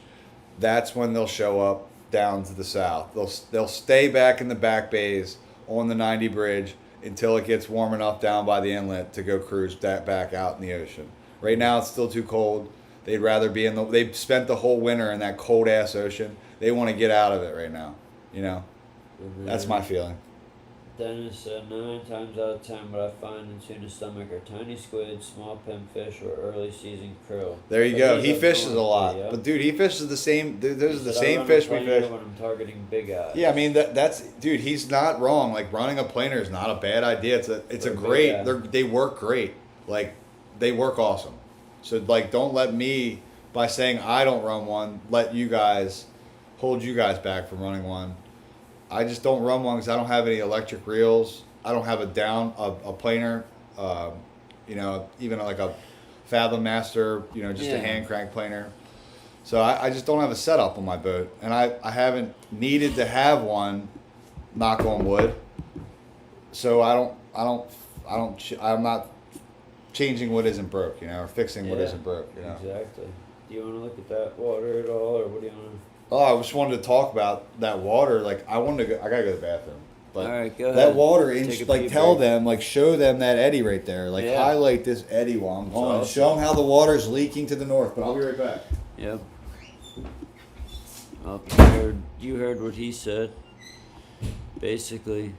that's when they'll show up down to the south. They'll stay back in the back bays on the 90 bridge until it gets warm enough down by the inlet to go cruise back out in the ocean. Right now it's still too cold. They'd rather be they've spent the whole winter in that cold ass ocean. They want to get out of it right now. You know, And that's then my feeling. Dennis said 9 times out of 10 what I find in tuna stomach are tiny squid, small pinfish, or early season krill. There you So go. he's He up fishes north, a lot, yeah. but dude, he fishes the same. Those are the He said, "I same run a fish we planer fish. when I'm targeting big eyes." Yeah, I mean that's dude. He's not wrong. Like running a planer is not a bad idea. It's a For a great. big guy. They work great. Like they work awesome. So like don't let me by saying I don't run one hold you guys back from running one. I just don't run one because I don't have any electric reels. I don't have a planer. Even like a Fathom Master. Just a Yeah. hand crank planer. So I just don't have a setup on my boat, and I haven't needed to have one, knock on wood. So I'm not changing what isn't broke, or fixing what Yeah, isn't broke, Exactly. Do you want to look at that water at all, or what do you want to? Oh, I just wanted to talk about that water. Like, I gotta go to the bathroom. But All right, go that ahead. water, Take a like, pee tell break. them, like, show them that eddy right there. Like, Yeah. highlight this eddy while I'm on. awesome. Show them how the water's leaking to the north. But I'll be right back. Yep. Well, you heard what he said. Basically,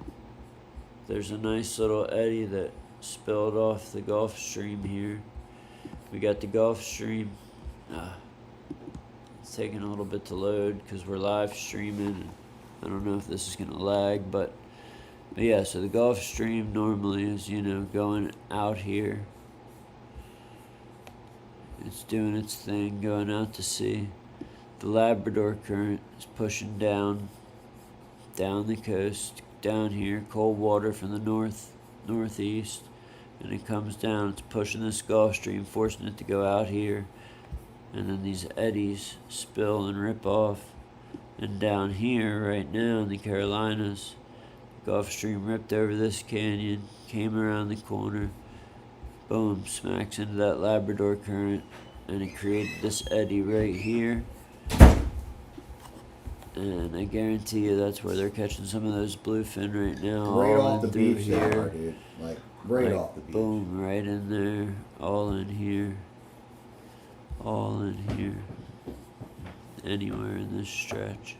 there's a nice little eddy that spilled off the Gulf Stream here. We got the Gulf Stream. It's taking a little bit to load because we're live streaming. And I don't know if this is gonna lag, but yeah. So the Gulf Stream normally is, going out here. It's doing its thing, going out to sea. The Labrador current is pushing down the coast, down here, cold water from the northeast, and it comes down. It's pushing this Gulf Stream, forcing it to go out here, and then these eddies spill and rip off. And down here, right now in the Carolinas, Gulf Stream ripped over this canyon, came around the corner, boom, smacks into that Labrador current, and it created this eddy right here. And I guarantee you that's where they're catching some of those bluefin right now. Right all off in the through beach here. there, dude. Like, right Like, off the beach. Boom, right in there. All in here. All in here. Anywhere in this stretch.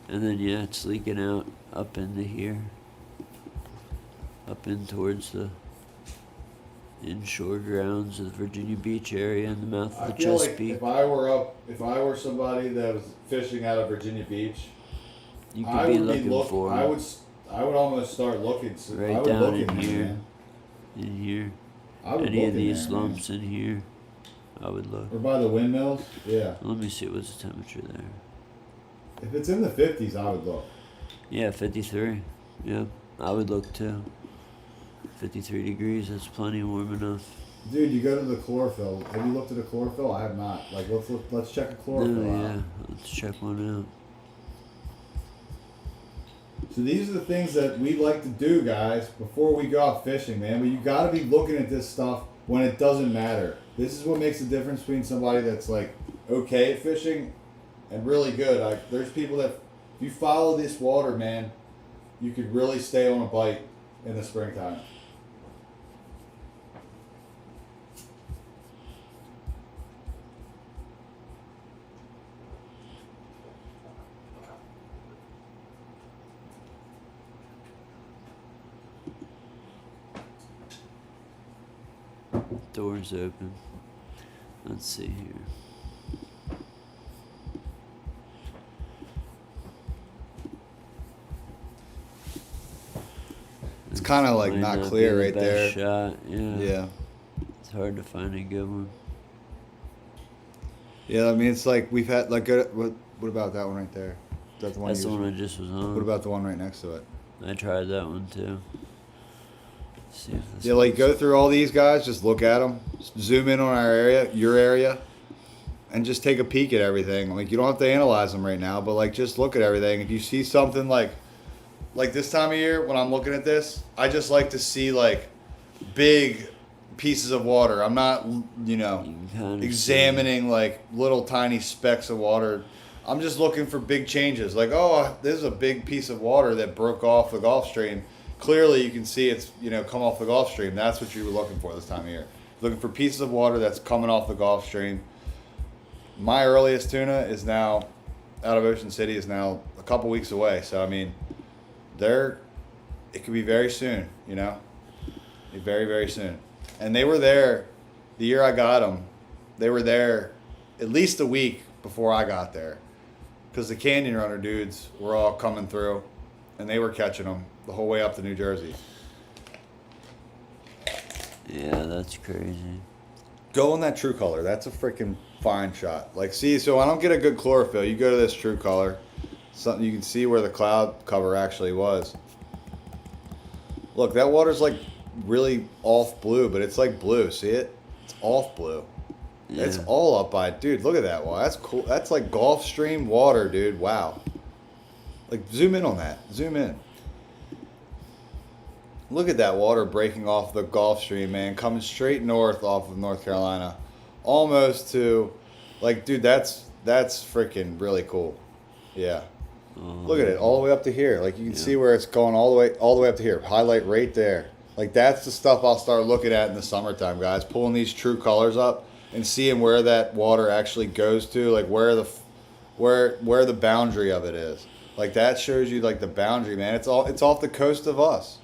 And then, yeah, it's leaking out up into here. Up in towards the inshore grounds of the Virginia Beach area and the mouth of I the feel like Chesapeake. if I were somebody that was fishing out of Virginia Beach, You I could be would looking for 'em. I would almost start looking. Right I would down look in there, here. man. In here. I would Any look of in these there, man. lumps in here, I would look. Or by the windmills. Yeah. Let me see what's the temperature there. If it's in the 50s, I would look. Yeah, 53. Yep, I would look too. 53 degrees, that's plenty warm enough. Dude, you go to the chlorophyll. Have you looked at the chlorophyll? I have not. Like, let's check a chlorophyll No, out. yeah, let's check one out. So these are the things that we like to do, guys, before we go out fishing, man. But you got to be looking at this stuff when it doesn't matter. This is what makes the difference between somebody that's like okay at fishing and really good. Like, there's people that, if you follow this water, man, you could really stay on a bite in the springtime. Doors open. Let's see here. It's kind of like Might not be clear the right best there. Shot. Yeah. Yeah. It's hard to find a good one. Yeah, I mean, it's like we've had, like, what about that one right there? Is that the one That's you the just- one I just was on. What about the one right next to it? I tried that one too. See if this Yeah, like, one's- go through all these guys, just look at them, zoom in on our area, your area, and just take a peek at everything. Like, you don't have to analyze them right now, but, like, just look at everything. If you see something like this time of year, when I'm looking at this, I just like to see, like, big pieces of water. I'm not, You can kind of examining, like, little tiny specks of water. I'm just looking for big changes. Like, oh, this is a big piece of water that broke off the Gulf Stream. Clearly, you can see it's, come off the Gulf Stream. That's what you were looking for this time of year. Looking for pieces of water that's coming off the Gulf Stream. My earliest tuna is now, out of Ocean City, is now a couple weeks away. So, I mean, it could be very soon, Be very, very soon. And they were there the year I got them. They were there at least a week before I got there. Because the Canyon Runner dudes were all coming through. And they were catching them the whole way up to New Jersey. Yeah, that's crazy. Go on that True Color. That's a freaking fine shot. Like, see, so I don't get a good chlorophyll. You go to this True Color. Something you can see where the cloud cover actually was. Look, that water's like really off blue, but it's like blue. See it? It's off blue. It's Yeah. all up by, dude. Look at that. Wow, that's cool. That's like Gulf Stream water, dude. Wow. Like zoom in on that. Zoom in. Look at that water breaking off the Gulf Stream, man, coming straight north off of North Carolina, almost to, like, dude, that's freaking really cool. Yeah. Look at it, all the way up to here. Like you can see where it's going all the way up to here. Highlight right there. Like that's the stuff I'll start looking at in the summertime, guys. Pulling these true colors up and seeing where that water actually goes to, like where the boundary of it is. Like that shows you like the boundary, man. It's off the coast of us.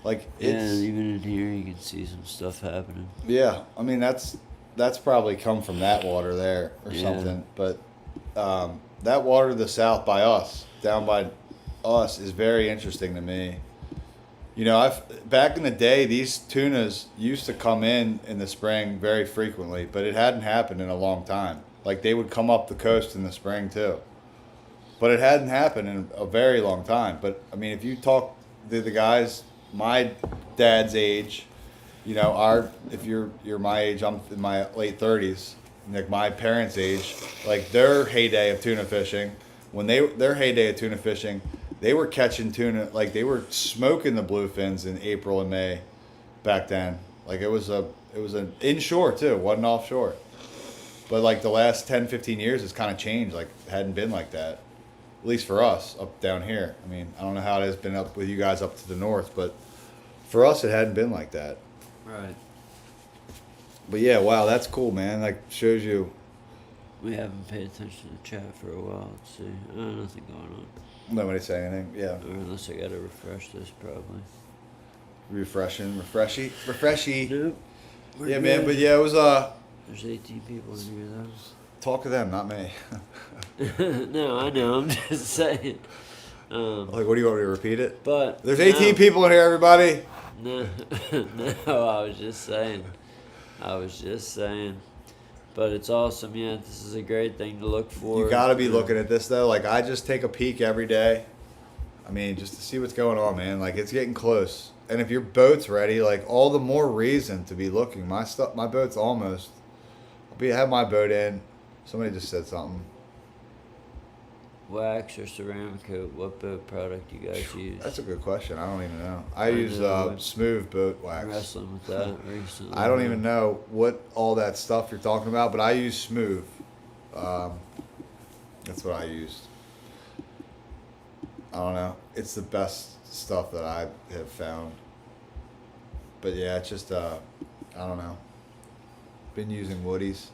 Like it's even in here you can see some stuff happening. yeah. I mean that's probably come from that water there or something. But that water to the south by us, down by us, is very interesting to me. You know, back in the day, these tunas used to come in the spring very frequently, but it hadn't happened in a long time. Like they would come up the coast in the spring too, but it hadn't happened in a very long time. But I mean, if you talk to the guys my dad's age, you know, if you're my age, I'm in my late 30s, like my parents' age, like their heyday of tuna fishing, their heyday of tuna fishing, they were catching tuna, like they were smoking the bluefins in April and May back then. Like it was an inshore too, wasn't offshore. But like the last 10, 15 years it's kind of changed, like it hadn't been like that. At least for us up down here. I mean, I don't know how it has been up with you guys up to the north, but for us it hadn't been like that. Right. But yeah, wow, that's cool, man. Like shows you. We haven't paid attention to the chat for a while. Let's see. Nothing going on. Nobody say anything. Yeah. Or unless I gotta refresh this, probably. Refreshy. Nope. We're Yeah, good. man. But yeah, it was There's 18 people in here, though. talk to them, not me. No, I know. I'm just saying. Like, what do you want me to repeat it? But There's 18 people in here, everybody. No, no. I was just saying. But it's awesome. Yeah, this is a great thing to look for. You got to be looking at this though. Like I just take a peek every day. I mean, just to see what's going on, man. Like it's getting close. And if your boat's ready, like all the more reason to be looking. My boat's almost. Have my boat in. Somebody just said something. Wax or ceramic coat? What boat product you guys use? That's a good question. I don't even know. I I use know. smooth boat I'm wax. wrestling with that recently. I don't even know what all that stuff you're talking about, but I use smooth. That's what I used. I don't know. It's the best stuff that I have found. But yeah, it's just I don't know. Been using Woody's.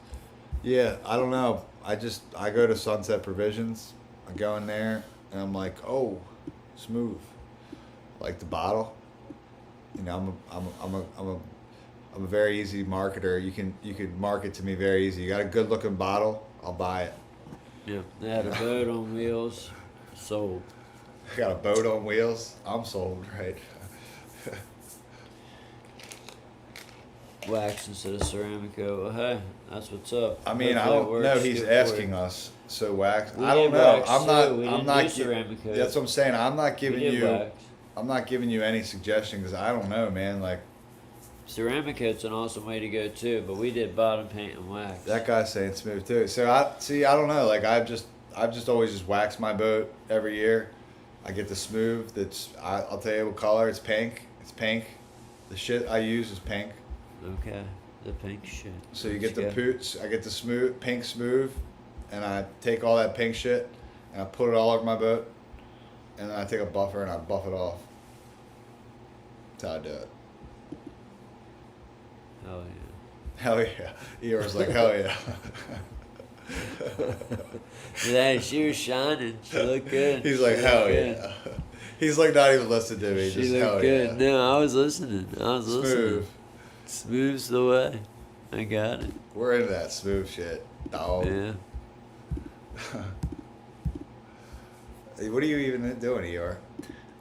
Yeah, I don't know. I go to Sunset Provisions. I go in there and I'm like, oh, smooth. Like the bottle. You know, I'm a very easy marketer. You can market to me very easy. You got a good looking bottle, I'll buy it. Yeah, they had a boat on wheels. Sold. Got a boat on wheels, I'm sold, right? Wax instead of ceramic coat. Well, hey, that's what's up. I mean, I Hopefully it don't know. works He's good for asking you. us. So wax. We I don't did know. wax, I'm too. not. We I'm didn't not. do ceramic coat. That's what I'm saying. I'm not We giving did you. wax. I'm not giving you any suggestions because I don't know, man. Like Ceramic coat's an awesome way to go too, but we did bottom paint and wax. that guy's saying smooth too. So I don't know. Like I've just always just waxed my boat every year. I get the smooth. I'll tell you what color. It's pink. It's pink. The shit I use is pink. Okay, the pink shit. So you get the Let's go. poots. I get the smooth, pink smooth, and I take all that pink shit and I put it all over my boat, and then I take a buffer and I buff it off. That's how I do it. Oh yeah. Hell yeah. Eeyore's like, hell yeah. Yeah, she was shining. She looked good. He's like, She hell looked yeah. good. He's like not even listening to me. She Just hell looked good. yeah. No, I was listening. Smooth. Listening. Smooth's the way. I got it. We're into that smooth shit, dog. Yeah. Hey, what are you even doing, Eeyore?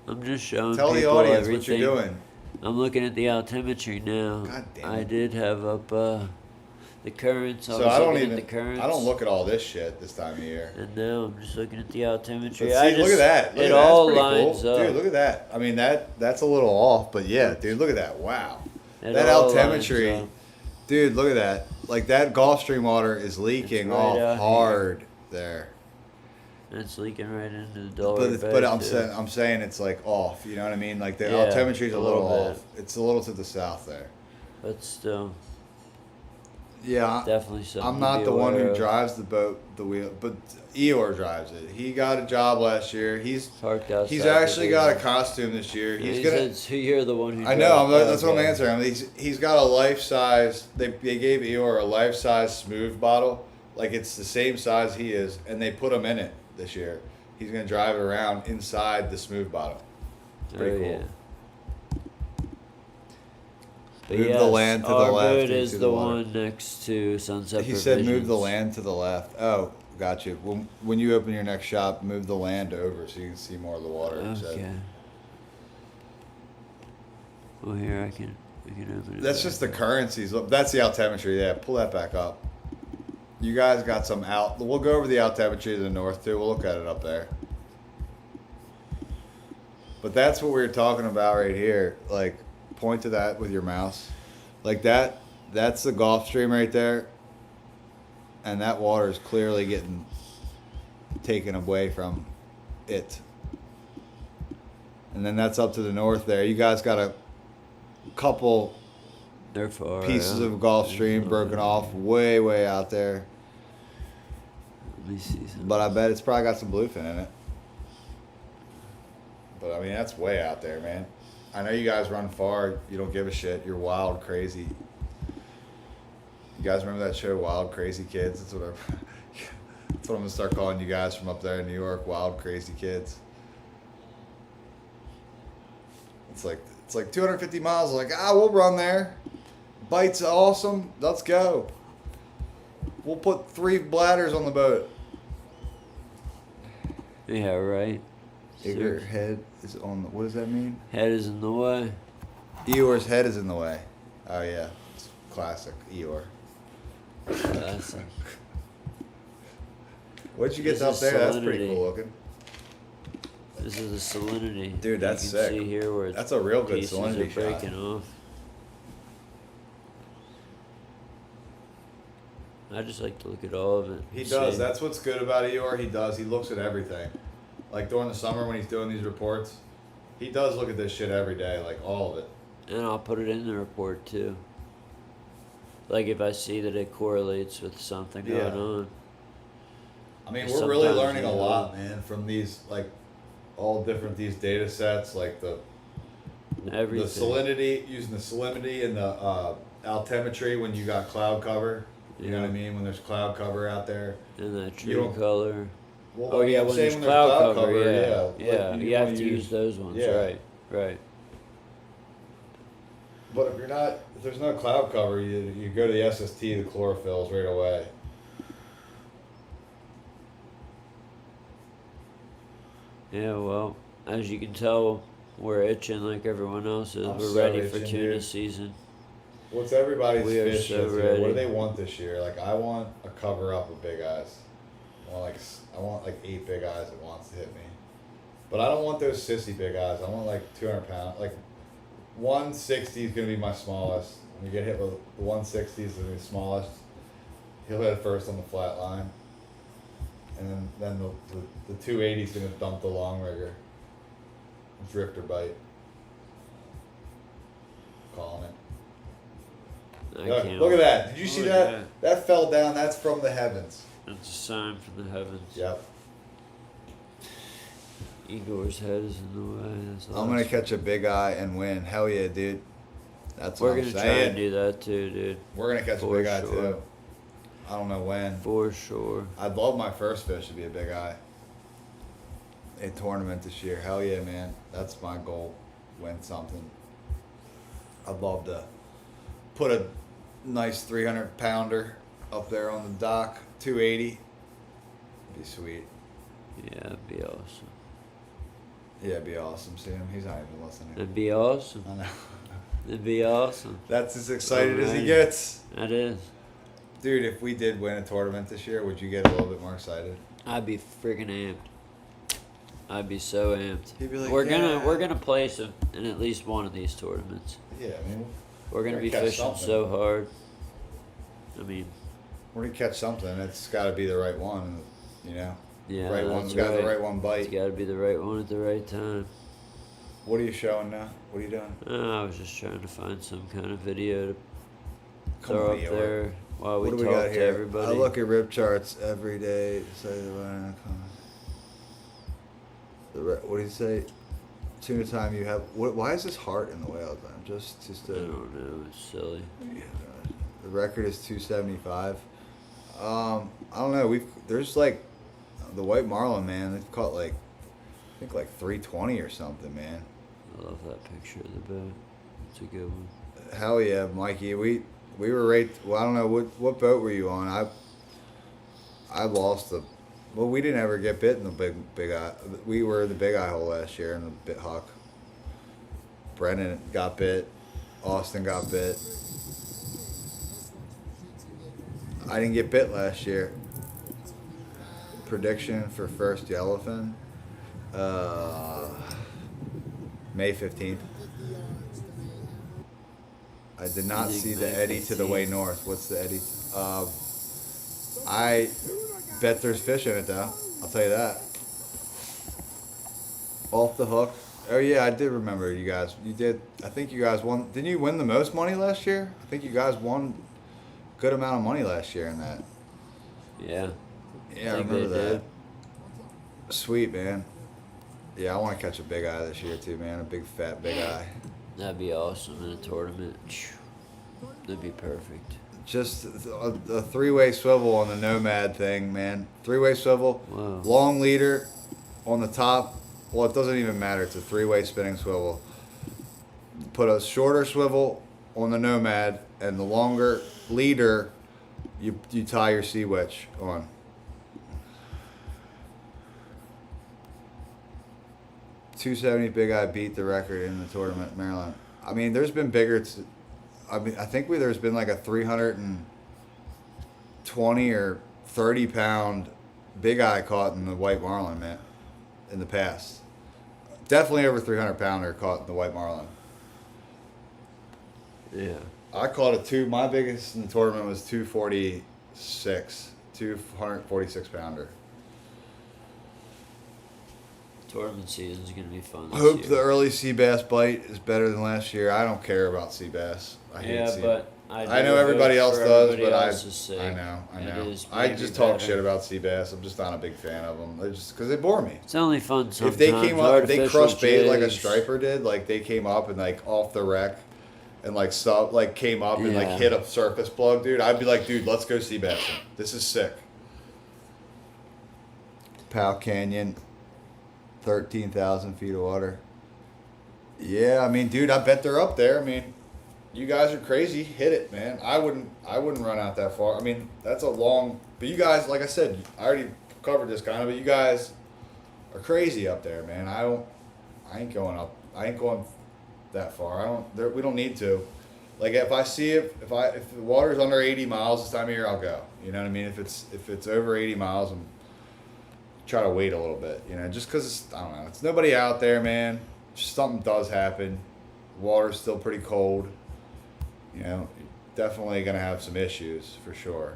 I'm just showing Tell the people audience everything. what you're doing. I'm looking at the altimetry now. God damn I it. did have up the currents. So was I don't looking even. at the currents. I don't look at all this shit this time of year. And now I'm just looking at the altimetry. But see, look at that. Look It at that. all That's pretty lines cool. up. Dude, look at that. I mean, that's a little off, but yeah, dude, look at that. Wow. It That all altimetry. lines up. Dude, look at that. like that Gulf Stream water is leaking right off out hard there. And it's leaking right into the Delaware Bay. But I'm too. saying it's like off. You know what I mean? Like the Yeah, altemmetry's a a little little off. It's a little to the south there. But still, Yeah, definitely something. I'm to not be the one aware who of. drives the boat, the wheel, but Eeyore drives it. He got a job last year. He's Parked outside. he's the actually door. got a costume this year. Yeah, He's he gonna. said, so you're the one who. I know. drove- That's what I'm okay. answering. He's got a life size. They gave Eeyore a life size smooth bottle, like it's the same size he is, and they put him in it this year. He's gonna drive it around inside the smooth bottle. It's pretty cool. Yeah. But Move the yes, land to the our left boat into is the the water. one next to Sunset. He said move the Provisions. land to the left. Oh, got you. When you open your next shop, move the land over so you can see more of the water. he said. Okay. Well, here I can open it. That's back just the up. currencies. Look, that's the altimetry. Yeah, pull that back up. You guys got some out. We'll go over the altimetry to the north too. We'll look at it up there. But that's what we were talking about right here. Like, point to that with your mouse. Like that. That's the Gulf Stream right there. And that water is clearly getting taken away from it. And then that's up to the north there. You guys got a couple They're far pieces out. of Gulf Stream broken off way out there. Let me see some. But I bet it's probably got some bluefin in it. But I mean, that's way out there, man. I know you guys run far. You don't give a shit. You're wild, crazy. You guys remember that show, Wild Crazy Kids? That's what that's what I'm gonna start calling you guys from up there in New York, Wild Crazy Kids. It's like 250 miles. Like, we'll run there. Bite's awesome. Let's go. We'll put 3 bladders on the boat. Yeah, right. Your head is on the. What does that mean? Head is in the way. Eeyore's head is in the way. Oh yeah, it's classic Eeyore. That's What'd you get This up is there? That's pretty salinity. cool looking. This is the salinity. Dude, that's you can sick. See here where That's a real good pieces salinity are shot. breaking off. I just like to look at all of it. He and does. see. That's what's good about Eeyore. He does. He looks at everything. Like during the summer when he's doing these reports, he does look at this shit every day, like all of it. And I'll put it in the report too. Like if I see that it correlates with something Yeah. going on. I mean, we're really Sometimes, learning a you know. lot, man, from these like all different these data sets, like the Everything. salinity, using the salinity and the altimetry when you got cloud cover. You know what I mean? When there's cloud cover out there. And that You tree don't- color. Well, Oh yeah, I'm when saying there's cloud cover, yeah. like, Yeah, you wanna have to use those ones, yeah. right. But if there's no cloud cover, you go to the SST, the chlorophylls right away. Yeah, well, as you can tell, we're itching like everyone else is. I'm We're so ready for itching, tuna dude. season. What's everybody's We are fish so this year? What do ready. they want this year? Like I want a cover up of big eyes. I want like 8 big eyes at once to hit me. But I don't want those sissy big eyes. I want like 200 pound. Like 160 is gonna be my smallest. When you get hit with the 160 is gonna be the smallest. He'll hit it first on the flat line. And then the 280 is gonna dump the long rigger. Drifter bite. Calling it. Look at that. Did you see Look that? at That fell down. That's from the heavens. That's a sign from the heavens. Yep. Igor's head is in the way. That's I'm gonna catch a big eye and win. Hell yeah, dude. That's We're what I'm gonna try saying. and do that too, dude. We're gonna catch a For big eye sure. too. I don't know when. For sure. I'd love my first fish to be a big eye. A tournament this year. Hell yeah, man. That's my goal. Win something. I'd love to put a nice 300 pounder up there on the dock. 280. Be sweet. Yeah, it'd be awesome. Yeah, it'd be awesome. See him? He's not even listening. It'd be awesome. I know. It'd be awesome. That's as excited as he Alright. gets. That is. Dude, if we did win a tournament this year, would you get a little bit more excited? I'd be freaking amped. I'd be so amped. He'd be like, we're "Yeah." gonna place him in at least one of these tournaments. Yeah, I mean, We're gonna Gotta be catch fishing something. so hard. I mean, We're gonna catch something. It's got to be the right one, you know. yeah, Right that's one's got the right one It's bite. got to be the right one at the right time. What are you showing now? What are you doing? I was just trying to find some kind of video to Come throw on, up Eeyore. there while we What do talk we got to here? everybody. I look at rip charts every day. Say what do you say? Tuna time you have. Why is this heart in the way all the time? Just I don't know. It's silly. Yeah, the record is 275. I don't know. There's like the white marlin, man. They've caught like I think like 320 or something, man. I love that picture of the boat. It's a good one. Hell yeah, Mikey. We were right. Well, I don't know what boat were you on. I lost the. Well, we didn't ever get bit in the big eye. We were in the big eye hole last year in the bit huck. Brennan got bit. Austin got bit. I didn't get bit last year. Prediction for first yellowfin. May 15th. I did not You think see the May eddy to the way 15th? north. What's the eddy? I bet there's fish in it though. I'll tell you that. Off the hook. Oh yeah, I did remember you guys. You did. I think you guys won. Didn't you win the most money last year? I think you guys won a good amount of money last year in that. Yeah. Yeah, I think remember they that. did. Sweet, man. Yeah, I want to catch a big eye this year too, man. A big fat big eye. That'd be awesome in a tournament. That'd be perfect. Just a three-way swivel on the Nomad thing, man. Three-way swivel, Wow. long leader on the top. Well, it doesn't even matter. It's a three-way spinning swivel. Put a shorter swivel on the Nomad, and the longer leader, you tie your sea witch on. .270 Big Eye beat the record in the tournament, Maryland. I mean, there's been bigger. I think there's been like a 320 or 30 pound big eye caught in the white marlin, man, in the past. Definitely over 300 pounder caught in the white marlin. Yeah. I caught my biggest in the tournament was 246 pounder. Tournament season's gonna be fun. I This hope year. the early sea bass bite is better than last year. I don't care about sea bass. I hate Yeah, sea but I know everybody else does, but I know. It is I maybe just talk better. shit about sea bass. I'm just not a big fan of them. They're just because they bore me. It's only fun sometimes. If they came up, if they Artificial crushed bait like a jigs. striper did, like they came up and like off the wreck, and like came up and like Yeah. hit a surface plug, dude. I'd be like, dude, let's go sea bassing. This is sick. Powell Canyon, 13,000 feet of water. Yeah, I mean, dude, I bet they're up there. I mean, you guys are crazy. Hit it, man. I wouldn't run out that far. I mean, that's a long. But you guys, like I said, I already covered this kind of. But you guys are crazy up there, man. I ain't going up. I ain't going that far. We don't need to. Like if I see if the water's under 80 miles this time of year, I'll go. You know what I mean? If it's over 80 miles, I'm try to wait a little bit. You know, just because I don't know. It's nobody out there, man. Just something does happen. Water's still pretty cold. You know, definitely gonna have some issues for sure.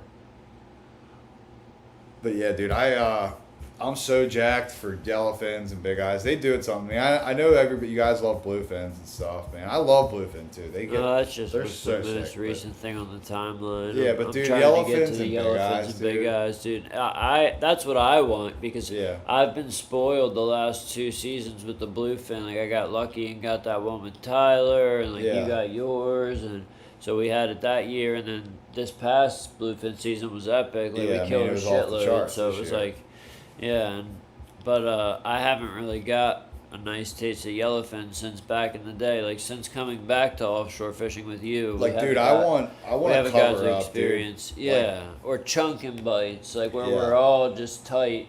But yeah, dude, I'm so jacked for yellowfins and big eyes. They do it something to me. I know you guys love bluefins and stuff, man. I love bluefin too. They get No, that's just they're what's so the most sick, but- recent thing on the timeline. Yeah, but I'm dude, trying to get yellowfins to the and big yellowfins eyes, and big dude. eyes, dude. I that's what I want because Yeah. I've been spoiled the last 2 seasons with the bluefin. Like I got lucky and got that one with Tyler, and like Yeah. you got yours, and so we had it that year, and then this past bluefin season was epic. Like Yeah, I we killed mean, it a was off the shitload, charts so it this was year. like, yeah, but I haven't really got a nice taste of yellowfin since back in the day. Like since coming back to offshore fishing with you. we Like, haven't dude, got- I want we to haven't got cover the up, experience. dude. Yeah, or chunking bites, like where Yeah. we're all just tight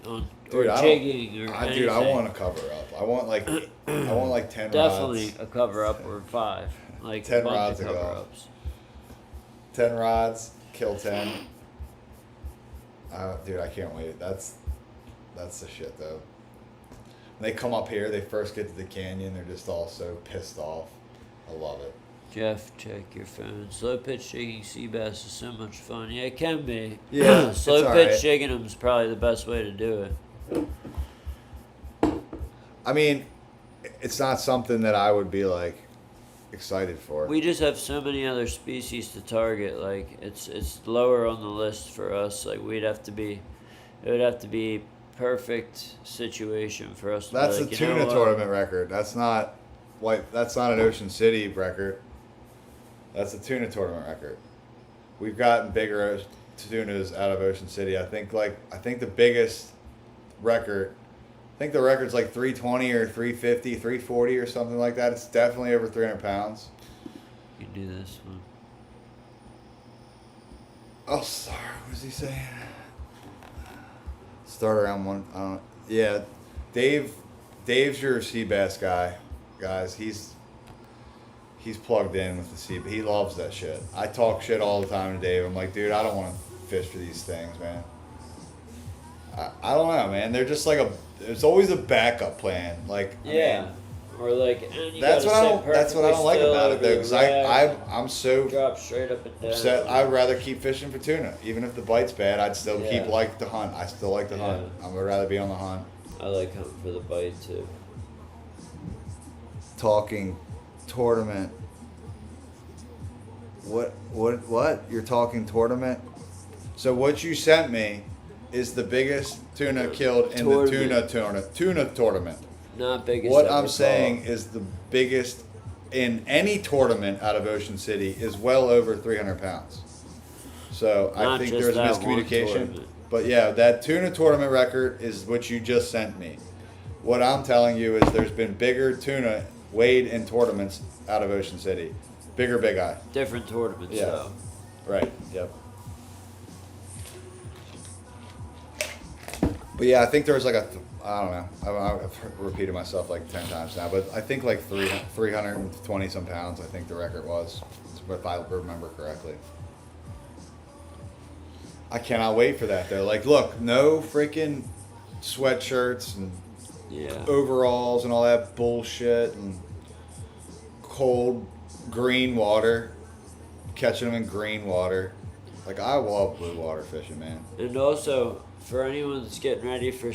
on Dude, or I don't- jigging or Like, anything. dude, I want to cover up. I want like 10 definitely rods. a cover up or 5, like 10 a bunch rods of to go. cover ups. 10 rods, kill 10. Dude, I can't wait. That's the shit though. When they come up here, they first get to the canyon, they're just all so pissed off. I love it. Jeff, check your phone. Slow pitch jigging sea bass is so much fun. Yeah, it can be. Yeah, slow it's pitch alright. jigging them is probably the best way to do it. I mean, it's not something that I would be like excited for. We just have so many other species to target. Like it's lower on the list for us. Like it would have to be perfect situation for us to That's be a like, tuna tournament record. That's not an Ocean City record. That's a tuna tournament record. We've gotten bigger tunas out of Ocean City. I think the biggest record, I think the record's like 320 or 350, 340 or something like that. It's definitely over 300 pounds. You can do this one. Oh, sorry. What was he saying? Start around one. Yeah, Dave's your sea bass guy, guys. He's plugged in with the sea. He loves that shit. I talk shit all the time to Dave. I'm like, dude, I don't want to fish for these things, man. I don't know, man. They're just like there's always a backup plan. Like, Yeah. Or like, and you that's gotta what I don't. That's what I don't like about it though, because I'm so drop straight up and down. upset. I'd rather keep fishing for tuna, even if the bite's bad. I'd still Yeah. like to hunt. I still like to hunt. I would rather be on the hunt. I like hunting for the bite too. Talking tournament. What? You're talking tournament? So what you sent me is the biggest tuna killed in the tuna tournament. Not biggest. What ever I'm caught. saying is the biggest in any tournament out of Ocean City is well over 300 pounds. So I Not think just there's a that one miscommunication. tournament. But yeah, that tuna tournament record is what you just sent me. What I'm telling you is there's been bigger tuna weighed in tournaments out of Ocean City. Bigger big eye. Different tournaments Yeah. though. Right. Yep. But yeah, I think there was like I don't know. I've repeated myself like 10 times now, but I think like 320 some pounds. I think the record was, if I remember correctly. I cannot wait for that though. Like, look, no freaking sweatshirts and Yeah. overalls and all that bullshit and cold green water, catching them in green water. Like, I love blue water fishing, man. And also, for anyone that's getting ready for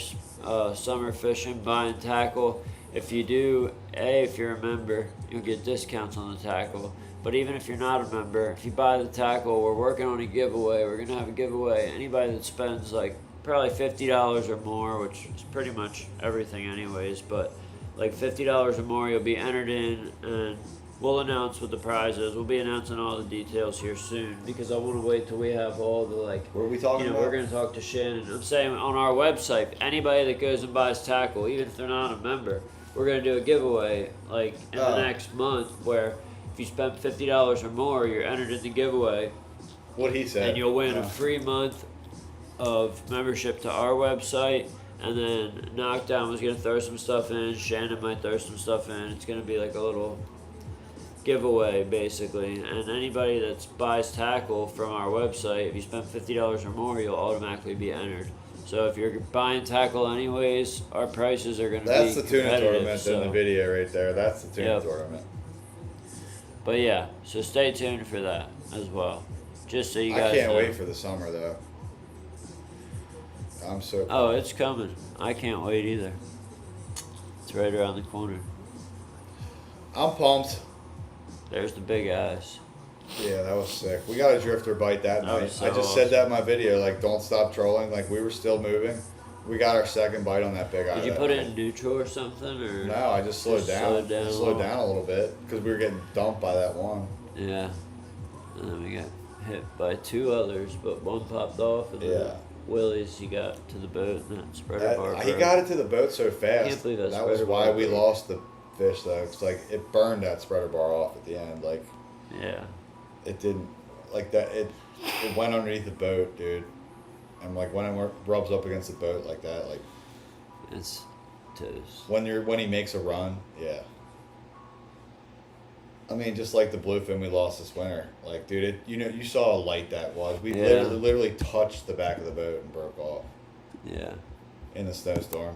summer fishing, buying tackle, if you're a member, you'll get discounts on the tackle. But even if you're not a member, if you buy the tackle, we're working on a giveaway. We're going to have a giveaway. Anybody that spends like probably $50 or more, which is pretty much everything anyways, but like $50 or more, you'll be entered in, and we'll announce what the prize is. We'll be announcing all the details here soon, because I want to wait till we have all the like. What are we talking about? We're going to talk to Shannon. I'm saying on our website, anybody that goes and buys tackle, even if they're not a member, we're going to do a giveaway like in the next month where if you spend $50 or more, you're entered in the giveaway, What he said. and you'll win a free month of membership to our website. And then Knockdown was going to throw some stuff in. Shannon might throw some stuff in. It's going to be like a little giveaway basically, and anybody that buys tackle from our website, if you spend $50 or more, you'll automatically be entered. So if you're buying tackle anyways, our prices are going to be That's the tuna competitive, tournament in the video right there. That's the tuna Yep. tournament. But yeah, so stay tuned for that as well, just so you I guys can't know. wait for the summer though. I'm so. Oh, it's coming. I can't wait either. It's right around the corner. I'm pumped. There's the big eyes. Yeah, that was sick. We got a drifter bite that That night. was so I just said that in my video, like, don't stop trolling. Like, we were still moving. We got our second bite on that big eye. Did you that put it night. in neutral or something, or? No, I just slowed down. Slowed down a little bit because we were getting dumped by that one. Yeah. And then we got hit by two others, but one popped off, and Yeah. then Willie's he got to the boat, and that spreader bar He broke. got it to the boat so fast. Can't believe that that was spreader why bar we broke. lost the fish though. It's like it burned that spreader bar off at the end. Like Yeah. it didn't like that. It went underneath the boat, dude. And like when it rubs up against the boat like that, like It's toast. when he makes a run, yeah. I mean, just like the bluefin we lost this winter. Like, dude, you saw how light that was. We Yeah. literally touched the back of the boat and broke off Yeah. in the snowstorm.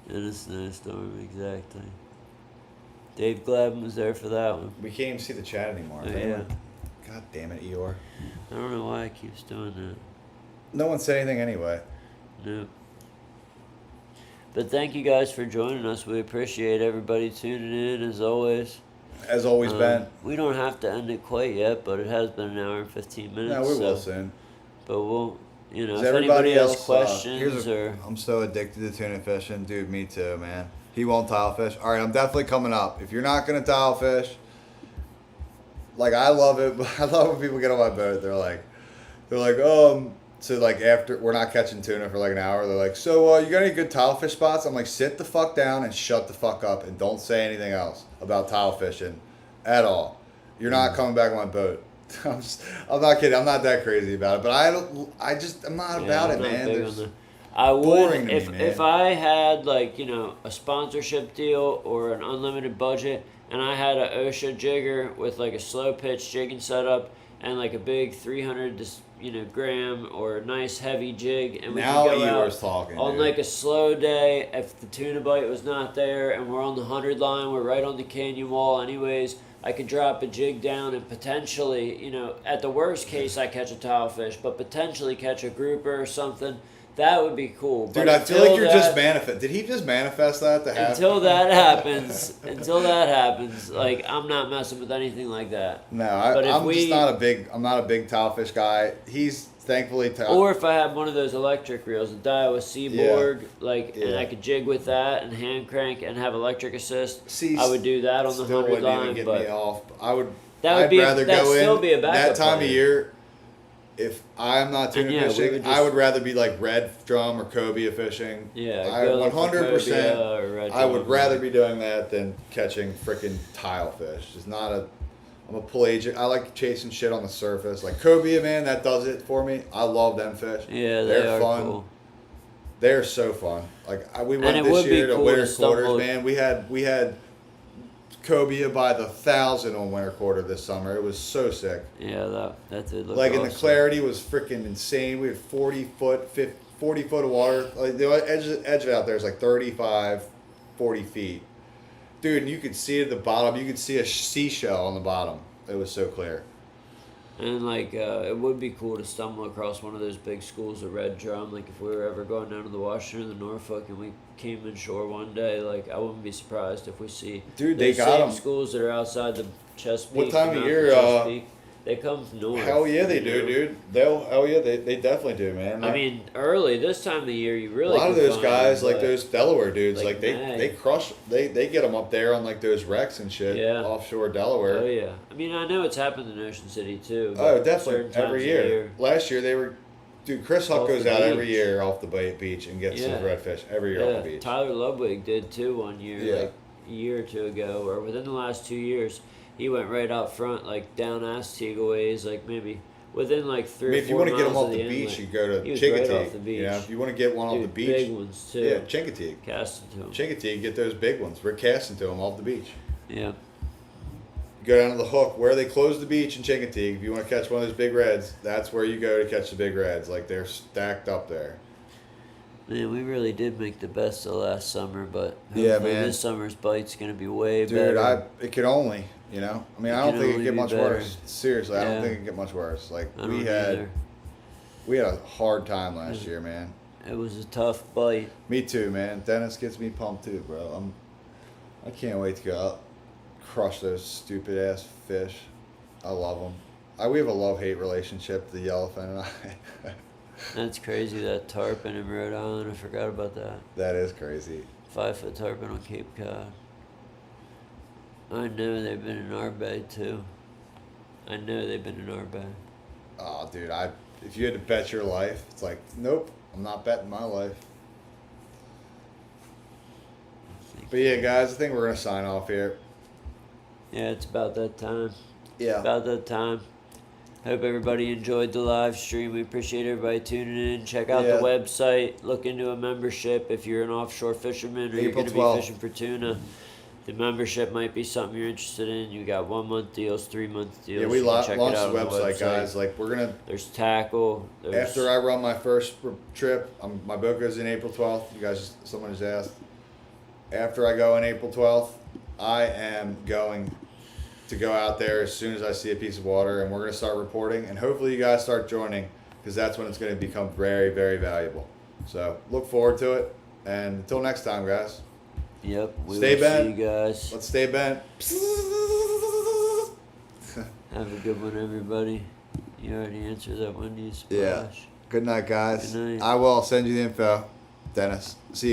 In a snowstorm, exactly. Dave Glavin was there for that one. We can't even see the chat anymore. Oh, Is yeah. anyone- God damn it, Eeyore. I don't know why it keeps doing that. No one said anything anyway. No. But thank you guys for joining us. We appreciate everybody tuning in as always. As always, Ben. We don't have to end it quite yet, but it has been an hour and 15 minutes. No, we will so- soon. But we'll, you know, Is if everybody anybody has else, questions or I'm so addicted to tuna fishing. Dude, me too, man. He won't tile fish. All right, I'm definitely coming up. If you're not going to tile fish, like, I love it, but I love when people get on my boat. They're like, so like after we're not catching tuna for like an hour, they're like, so you got any good tile fish spots? I'm like, sit the fuck down and shut the fuck up and don't say anything else about tile fishing at all. You're not coming back on my boat. I'm not kidding. I'm not that crazy about it, but I'm not about I'm it, not man. big There's- on the- I would boring to if me, man. if I had like, you know, a sponsorship deal or an unlimited budget and I had a OSHA jigger with like a slow pitch jigging setup and like a big 300 gram or a nice heavy jig, and we Now could go Eeyore's out talking, on dude. like a slow day. If the tuna bite was not there and we're on the 100 line, we're right on the canyon wall anyways, I could drop a jig down and potentially, you know, at the worst case I catch a tile fish, but potentially catch a grouper or something. That would be cool. Dude, But I feel like until you're that- just manifest. Did he just manifest that to happen? until that happens, like, I'm not messing with anything like that. No, But if I'm we- just I'm not a big tile fish guy. He's thankfully Or if I had one of those electric reels, a Daiwa Seaborg, and Yeah. I could jig with that and hand crank and have electric assist, See, I would do that on the still 100 wouldn't even line. get But me off. I would. That would I'd be- rather that'd go still in be a backup that time plan. of year. If I'm not tuna And yeah, we fishing, would I just- would rather be like red drum or cobia fishing. yeah, I go like 100%. Cobia or Red I would Drum. rather be doing that than catching freaking tile fish. It's not a. I'm a pelagic. I like chasing shit on the surface. Like cobia, man, that does it for me. I love them fish. Yeah, they're they are fun. cool. They're so fun. Like we went it this would be year to cool winter to stumble- quarters, man. We had cobia by the 1,000 on winter quarter this summer. It was so sick. Yeah, that did look Like, and the awesome. clarity was freaking insane. We had 40 foot of water. Like the edge of it out there is like 35, 40 feet. Dude, and you could see at the bottom. You could see a seashell on the bottom. It was so clear. And like, it would be cool to stumble across one of those big schools of red drum. Like, if we were ever going down to the Washington, the Norfolk, and we came inshore one day, like, I wouldn't be surprised if we see Dude, they those got same 'em. schools that are outside the Chesapeake. What time the of mouth year, Chesapeake. They come from north. Hell yeah, they you do, know? dude. They definitely do, man. I mean, early this time of the year, you a really lot of could those find guys, them, like but- those Delaware dudes, like like they May. crush. They get them up there on like those wrecks and shit. Yeah. Offshore Delaware. Oh yeah, I mean, I know it's happened in Ocean City too. Oh, but definitely. certain times Every of year. Last year they were. Dude, Chris Huck Off goes the out every beach. year off the beach and gets his Yeah. redfish every year Yeah, off the beach. Tyler Ludwig did too one year, Yeah. like a year or two ago, or within the last 2 years. He went right out front, like down Astigua ways, like maybe within like I 3 mean, or if you 4 want to get miles them off of the the beach, inlet. you go to He was right Chincoteague. off the beach. You know, if you want to get one off the Dude, beach, big ones too. yeah, Chincoteague. Casting to him. Chincoteague, get those big ones. We're casting to them off the beach. Yeah. You go down to the hook where they close the beach in Chincoteague. If you want to catch one of those big reds, that's where you go to catch the big reds. Like they're stacked up there. Man, we really did make the best of last summer, but Yeah, hopefully man. this summer's bite's gonna be way Dude, better. it could only, you know. I mean, It I don't can think it only could get be much better. worse. Seriously, I Yeah. don't think it could get much worse. Like I we don't had either. a hard time last year, man. It was a tough bite. Me too, man. Dennis gets me pumped too, bro. I can't wait to go out, crush those stupid ass fish. I love them. We have a love-hate relationship, the yellowfin and I. That's crazy, that tarpon in Rhode Island. I forgot about that. That is crazy. 5-foot tarpon on Cape Cod. I know they've been in our bay too. I know they've been in our bay. Oh, dude, if you had to bet your life, it's like, nope, I'm not betting my life. But yeah, guys, I think we're gonna sign off here. Yeah, it's about that time. Yeah. About that time. Hope everybody enjoyed the live stream. We appreciate everybody tuning in. Check out Yeah. the website. Look into a membership if you're an offshore fisherman or you're April going to 12th. be fishing for tuna. The membership might be something you're interested in. You got 1 month deals, 3 month deals. Yeah, we You can check it launched out the on website, guys. Like, we're gonna. There's tackle. There's, After I run my first trip, my boat goes in April 12th. You guys, someone just asked. After I go on April 12th, I am going to go out there as soon as I see a piece of water, and we're going to start reporting, and hopefully you guys start joining, because that's when it's going to become very, very valuable. So look forward to it, and until next time, guys. Yep. We Stay will bent. see you guys. Let's stay bent. Have a good one, everybody. You already answered that Wendy's splash. Yeah. Good night, guys. Good night. I will send you the info. Dennis. See you.